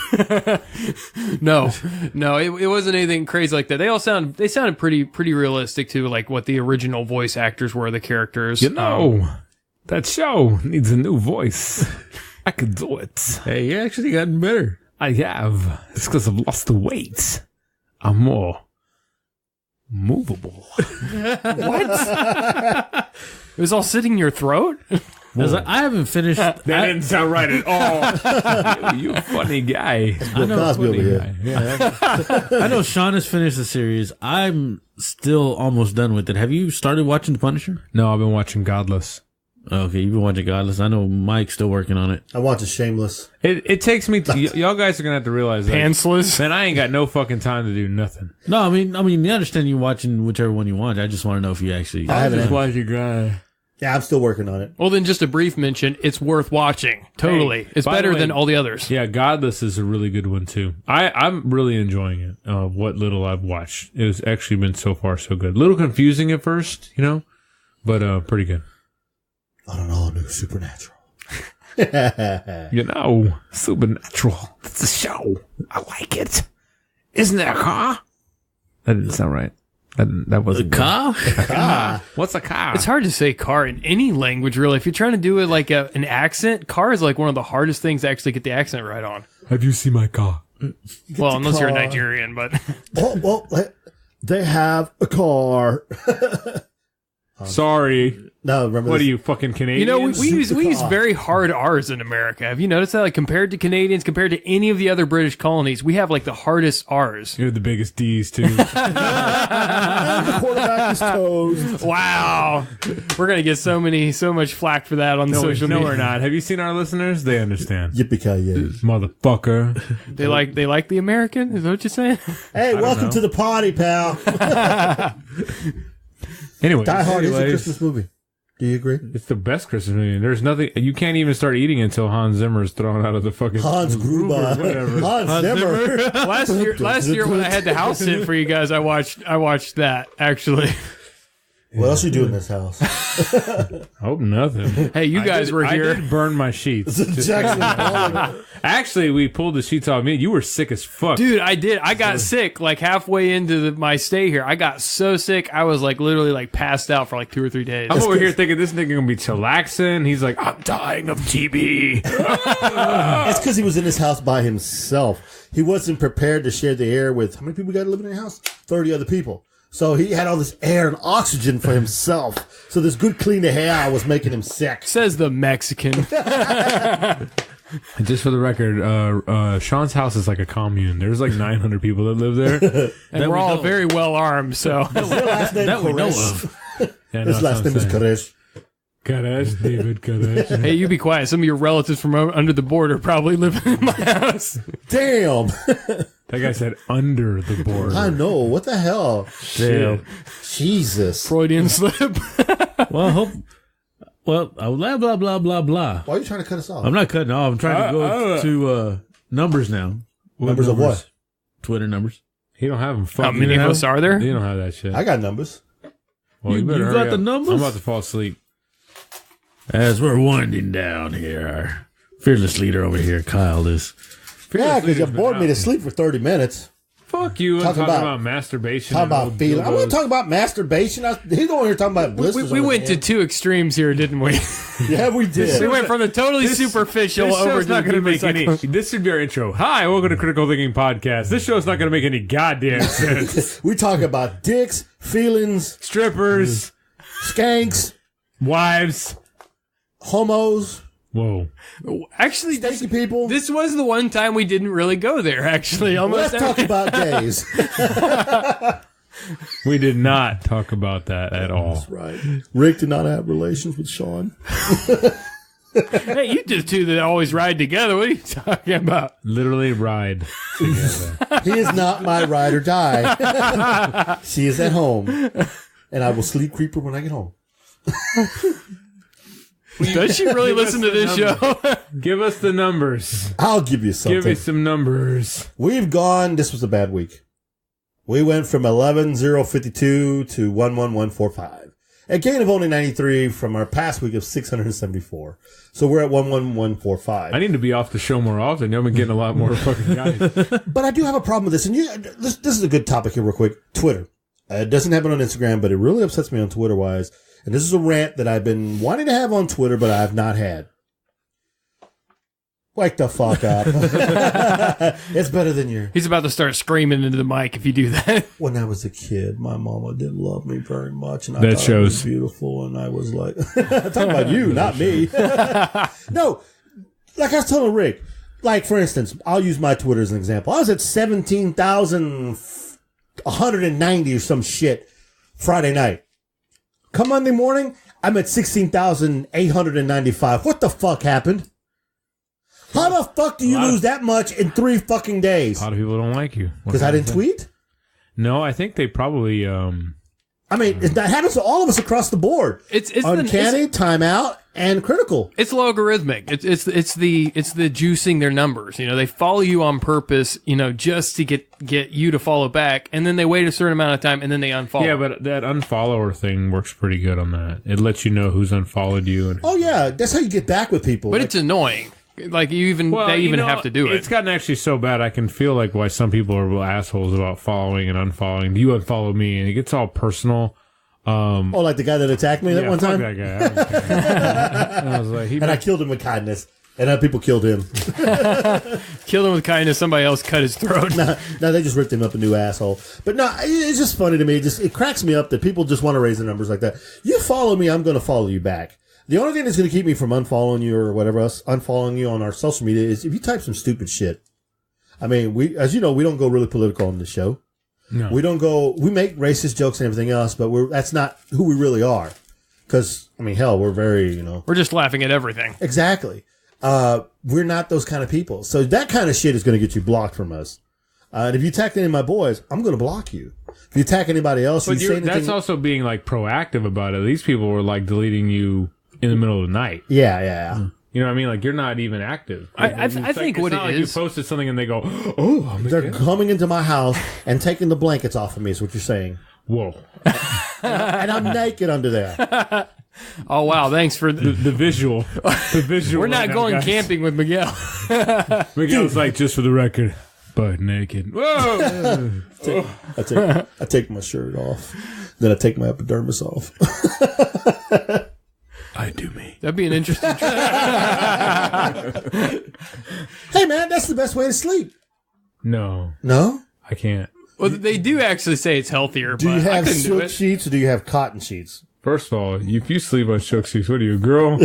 No, it wasn't anything crazy like that. They sounded pretty realistic to what the original voice actors were, the characters. That show needs a new voice. I could do it. Hey, you actually gotten better. I have. It's because I've lost the weight. I'm more movable. What? It was all sitting in your throat? I haven't finished. That didn't sound right at all. You a funny guy. Bill Cosby over here. Yeah. I know Sean has finished the series. I'm still almost done with it. Have you started watching The Punisher? No, I've been watching Godless. Okay, you've been watching Godless. I know Mike's still working on it. I watch Shameless. It takes me to, y'all guys are gonna have to realize that. Pantsless? Man, I ain't got no fucking time to do nothing. No, I mean, you understand you watching whichever one you want. I just want to know if you actually. I haven't. watch your guy. Yeah, I'm still working on it. Well, then just a brief mention. It's worth watching. Totally. Hey, it's by the better way- than all the others. Yeah, Godless is a really good one too. I'm really enjoying it. What little I've watched, it's actually been so far so good. A little confusing at first, but pretty good. On an all new Supernatural. Supernatural. It's a show. I like it. Isn't there a car? That didn't sound right. That wasn't Car? What's a car? It's hard to say car in any language, really. If you're trying to do it like an accent, car is like one of the hardest things to actually get the accent right on. Have you seen my car? Well, unless you're a car. Nigerian, but Well, they have a car. Sorry. No, remember What this? are you, fucking Canadian? we use very hard R's in America. Have you noticed that? Like compared to Canadians, compared to any of the other British colonies, we have like the hardest R's. You're the biggest D's too. And the quarterback is toast. Wow, we're gonna get so much flack for that on social no, media. we're not. Have you seen our listeners? They understand. Yippee-ki-yay. Motherfucker. They like the American. Is that what you're saying? Hey, welcome know. to the party, pal. Anyway, Die Hard is a Christmas movie. Do you agree? It's the best Christmas movie. There's nothing. You can't even start eating until Hans Zimmer is thrown out of the fucking Hans Gruber. whatever. Hans Zimmer. Last year when I had the house sit for you guys, I watched that actually. What else you do in this house? Hope nothing. Hey, you guys were here. I did burn my sheets. Jackson Pollock. Actually, we pulled the sheets off me. You were sick as fuck. Dude, I did. I got sick like halfway into my stay here. I got so sick, I was like literally like passed out for like 2 or 3 days. I'm over here thinking this nigga gonna be chillaxing. He's like, I'm dying of TB. It's because he was in his house by himself. He wasn't prepared to share the air with, how many people got to live in your house? 30 other people. So he had all this air and oxygen for himself. So this good clean air was making him sick. Says the Mexican. Just for the record, Sean's house is like a commune. There's like 900 people that live there. And we're all very well armed, so His last name That we know Koresh. of. Yeah, His last name is Koresh. Kadesh, David Kadesh. hey, you be quiet. Some of your relatives from under the border probably live in my house. Damn. That guy said under the border. I know. What the hell? Damn. Jesus. Freudian slip. Well, blah, blah, blah, blah, blah. Why are you trying to cut us off? I'm not cutting off. I'm trying to go to numbers now. Numbers of what? Twitter numbers. He don't have them. Fuck. How many of us are there? You don't have that shit. I got numbers. Well, You better got hurry the up. numbers? I'm about to fall asleep. As we're winding down here, our fearless leader over here, Kyle, is. Yeah, because you bored me to sleep for 30 minutes. Fuck you. Talking Talking about- about masturbation. Talk and about old feeling. I want dildos. to talk about masturbation. He's over here talking about blisters. We on went his to hand. 2 extremes here, didn't we? Yeah, we did. We went from the totally superficial This over show's to not going to the make any. This should be our intro. Hi, welcome to Critical Thinking Podcast. This show's not going to make any goddamn sense. We talk about dicks, feelings, Strippers, skanks, wives. homos, Whoa. Actually, stinky people. this was the one time we didn't really go there. Actually, almost. Let's talk about gays. We did not talk about that at all. Right. Rick did not have relations with Sean. Hey, you just two that always ride together. What are you talking about? Literally ride together. He is not my ride or die. She is at home. And I will sleep creeper when I get home. Does she really listen to this show? Give us the numbers. I'll give you something. Give me some numbers. We've gone, this was a bad week. We went from 11,052 to 11145. A gain of only 93 from our past week of 674. So we're at 11145. I need to be off the show more often. I've been getting a lot more fucking guys. But I do have a problem with this. And this is a good topic here real quick. Twitter. It doesn't happen on Instagram, but it really upsets me on Twitter-wise. And this is a rant that I've been wanting to have on Twitter, but I have not had. Wake the fuck up. It's better than your... He's about to start screaming into the mic if you do that. When I was a kid, my mama didn't love me very much. And I That thought shows. I was beautiful, and I was like... I'm talking about you, not me. No, like I was telling Rick, like, for instance, I'll use my Twitter as an example. I was at 17,190 or some shit Friday night. Come Monday morning, I'm at 16,895. What the fuck happened? How the fuck do you lose that much in 3 fucking days? A lot of people don't like you. Because I didn't tweet? No, I think they probably... I mean, that happens to all of us across the board. It's Uncanny, timeout, and critical. It's logarithmic. It's the juicing their numbers. You know, they follow you on purpose, you know, just to get you to follow back, and then they wait a certain amount of time and then they unfollow. Yeah, but that unfollower thing works pretty good on that. It lets you know who's unfollowed you. And Oh, yeah. That's how you get back with people. But it's annoying. Like they have to do it. It's gotten actually so bad. I can feel like why some people are real assholes about following and unfollowing. You unfollow me, and it gets all personal. like the guy that attacked me that one fuck time? that guy. I don't care. I was like, And I killed him with kindness. And other people killed him. Killed him with kindness. Somebody else cut his throat. No, they just ripped him up a new asshole. But no, it's just funny to me. It cracks me up that people just want to raise their numbers like that. You follow me, I'm going to follow you back. The only thing that's going to keep me from unfollowing you or whatever else, unfollowing you on our social media is if you type some stupid shit. I mean, as you know, we don't go really political on the show. No. We make racist jokes and everything else, but that's not who we really are. Because, I mean, hell, we're very, you know. We're just laughing at everything. Exactly. We're not those kind of people. So that kind of shit is going to get you blocked from us. And if you attack any of my boys, I'm going to block you. If you attack anybody else, but you say anything. that's also being like proactive about it. These people were like deleting you in the middle of the night. Yeah. You know what I mean? Like, you're not even active. I think what it is... You posted something and they go, oh, They're coming into my house and taking the blankets off of me is what you're saying. whoa. And I'm naked under there. Oh, wow. Thanks for The visual. The visual. We're not going camping with Miguel. Miguel's like, just for the record, butt naked. Whoa! I take my shirt off. Then I take my epidermis off. I do me. That'd be an interesting trip. Hey, man, that's the best way to sleep. No, No? I can't. Well, they do actually say it's healthier, Do but you I have couldn't do silk it. sheets or do you have cotton sheets? First of all, if you sleep on silk sheets, what are you, a girl?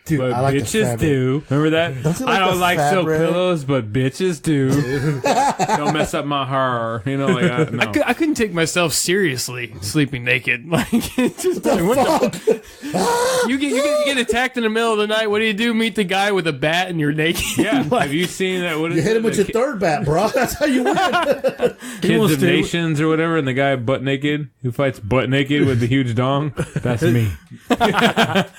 Dude, But I like the bitches fabric. do. Remember that? Don't you like I don't the like silk fabric? pillows, but bitches do. Don't mess up my hair. You know, like, no. I couldn't take myself seriously sleeping naked. Like, it's just like, what the Fuck. you get attacked in the middle of the night. What do you do? Meet the guy with a bat and you're naked? Yeah, have you seen that? What is You hit it? him with your third bat, bro. That's how you win. Kids wants of to- Nations or whatever, and the guy butt naked who fights butt naked with the huge dong. That's me. That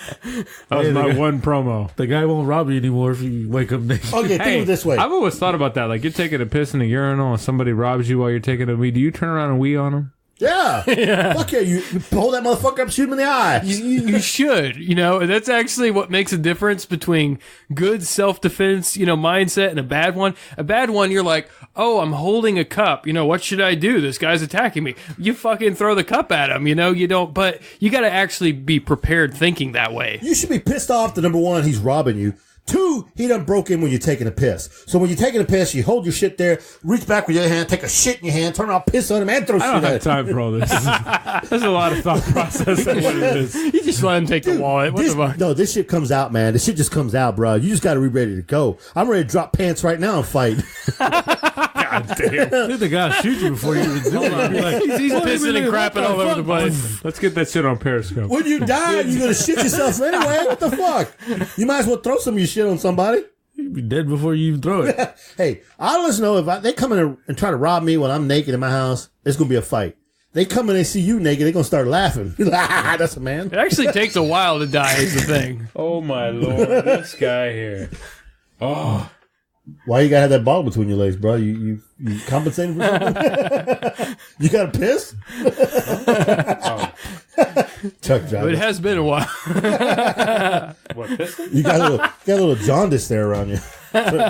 was Hey, my the guy- one promo. The guy won't rob you anymore if you wake up naked. Okay, think of it this way. I've always thought about that. Like, you're taking a piss in a urinal and somebody robs you while you're taking a wee. Do you turn around and wee on them? Yeah. Fuck yeah. You pull that motherfucker up, shoot him in the eye. You should, that's actually what makes a difference between good self-defense, mindset and a bad one. A bad one, you're like, oh, I'm holding a cup. What should I do? This guy's attacking me. You fucking throw the cup at him, you don't, but you got to actually be prepared thinking that way. You should be pissed off that, number one, he's robbing you. Two, he done broke in when you're taking a piss. So when you're taking a piss, you hold your shit there, reach back with your hand, take a shit in your hand, turn around, piss on him, and throw I shit don't at have him. time for all this. There's a lot of thought process in what it is. You just let him take the wallet. What the fuck? No, this shit comes out, man. This shit just comes out, bro. You just got to be ready to go. I'm ready to drop pants right now and fight. God damn. Dude, the guy shoot you before you even do it. Be like, He's "Wait a pissing and minute, crapping all over the place. Let's get that shit on Periscope. When you die, you're going to shit yourself anyway. What the fuck? You might as well throw some of your shit on somebody. You'd be dead before you even throw it. Hey, I just know if they come in and try to rob me when I'm naked in my house, it's going to be a fight. They come in and see you naked, they're going to start laughing. That's a man. It actually takes a while to die is the thing. Oh my lord, this guy here. Oh. Why you got to have that ball between your legs, bro? You compensating for something? You got to piss? Chuck But job. it has been a while. What, pissing? You got a little jaundice there around you.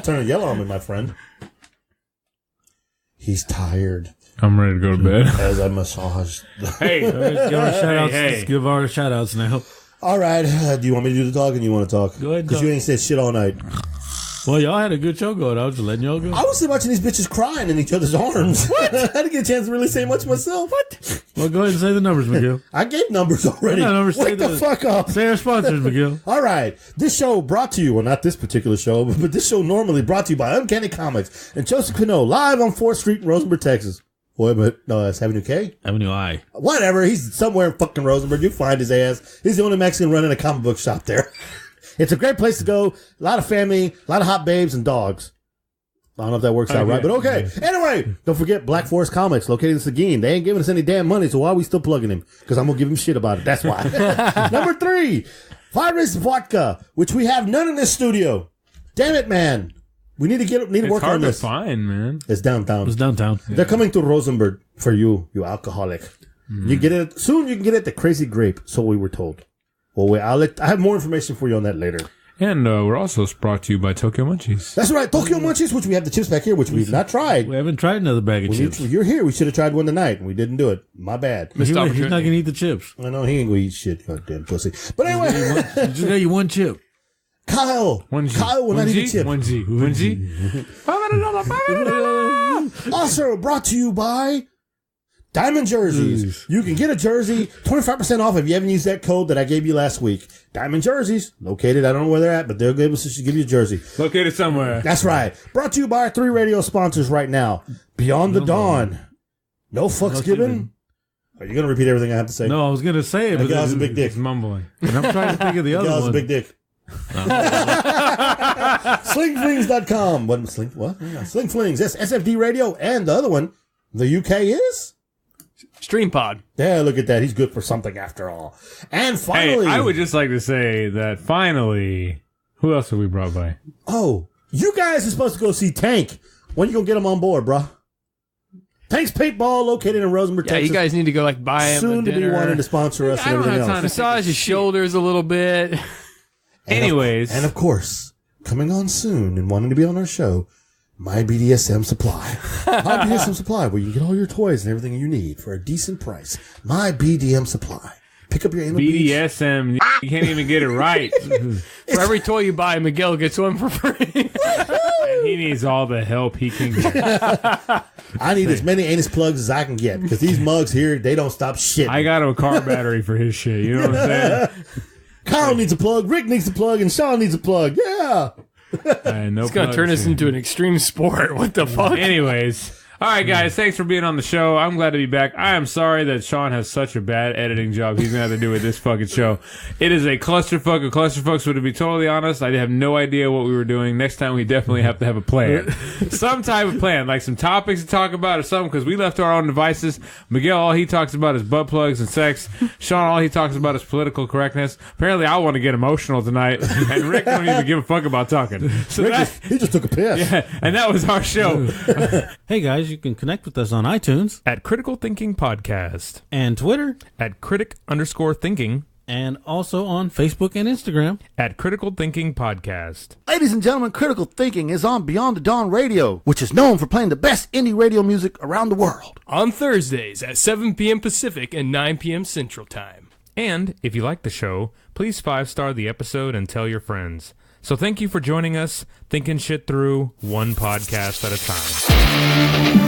Turn yellow on me, my friend. He's tired. I'm ready to go to bed. As I massage. Hey, Let's give our shout outs now. All right. Do you want me to do the talking? You want to talk? Go ahead. Because you ain't said shit all night. Well, y'all had a good show going. I was just letting y'all go. I was still watching these bitches crying in each other's arms. What? I didn't get a chance to really say much myself. What? Well, go ahead and say the numbers, Miguel. I gave numbers already. Wake the fuck up. Say our sponsors, Miguel. All right. This show brought to you, well, not this particular show, but this show normally brought to you by Uncanny Comics and Joseph Cano, live on 4th Street in Rosenberg, Texas. Wait a minute. No, that's Avenue K? Avenue I. Whatever. He's somewhere in fucking Rosenberg. You find his ass. He's the only Mexican running a comic book shop there. It's a great place to go. A lot of family, a lot of hot babes and dogs. I don't know if that works out right, but okay. Anyway, don't forget Black Forest Comics, located in Seguin. They ain't giving us any damn money, so why are we still plugging him? Because I'm going to give him shit about it. That's why. Number 3, Virus Vodka, which we have none in this studio. Damn it, man. We need to work on this. It's hard to find, man. It's downtown. Yeah. They're coming to Rosenberg for you alcoholic. You get it soon. You can get it at the Crazy Grape, so we were told. Well, I have more information for you on that later. And we're also brought to you by Tokyo Munchies. That's right, Tokyo Munchies, which we have the chips back here, which we've not tried. We haven't tried another bag of chips. You're here. We should have tried one tonight, and we didn't do it. My bad. He's not going to eat the chips. I know, he ain't going to eat shit, goddamn pussy. But anyway. You just got you one chip. Kyle will not eat a chip. One G. Also brought to you by Diamond Jerseys. You can get a jersey, 25% off if you haven't used that code that I gave you last week. Diamond Jerseys, located, I don't know where they're at, but they'll give you a jersey. Located somewhere. That's right. Brought to you by our 3 radio sponsors right now. Beyond the Dawn. No fucks given. Are you going to repeat everything I have to say? No, I was going to say it. Miguel's a big dick. He's mumbling. And I'm trying to think of the other one. Miguel's a big dick. Slingflings.com. What? Slingflings. That's SFD Radio. And the other one, the UK is? StreamPod. Yeah, look at that. He's good for something after all. And finally. Hey, I would just like to say that finally, who else have we brought by? Oh, you guys are supposed to go see Tank. When you going to get him on board, bruh? Tank's Paintball, located in Rosenberg, Texas. You guys need to go buy him soon a to dinner. be wanting to sponsor us and everything else. Massage his shoulders a little bit. Anyways. And of course, coming on soon and wanting to be on our show, My BDSM Supply. My BDSM Supply, where you can get all your toys and everything you need for a decent price. My BDM Supply. Pick up your anal BDSM. You can't even get it right. For every toy you buy, Miguel gets one for free. And he needs all the help he can get. I need as many anus plugs as I can get, because these mugs here, they don't stop shit. I got him a car battery for his shit. You know what I'm saying? Kyle needs a plug, Rick needs a plug, and Sean needs a plug. Yeah. It's going to turn us into an extreme sport. What the fuck? Anyways. All right, guys, thanks for being on the show. I'm glad to be back. I am sorry that Sean has such a bad editing job he's going to have to do with this fucking show. It is a clusterfuck of clusterfucks, so to be totally honest, I have no idea what we were doing. Next time, we definitely have to have a plan. Some type of plan, like some topics to talk about or something, because we left our own devices. Miguel, all he talks about is butt plugs and sex. Sean, all he talks about is political correctness. Apparently, I want to get emotional tonight, and Rick don't even give a fuck about talking. So He just took a piss. Yeah, and that was our show. Hey, guys, you can connect with us on iTunes At Critical Thinking Podcast. and Twitter At critic_thinking. and also on Facebook and Instagram. At Critical Thinking Podcast. Ladies and gentlemen, Critical Thinking is on Beyond the Dawn Radio, which is known for playing the best indie radio music around the world. On Thursdays at 7 p.m. Pacific and 9 p.m. Central Time. And if you like the show, please 5-star the episode and tell your friends. So thank you for joining us, thinking shit through one podcast at a time.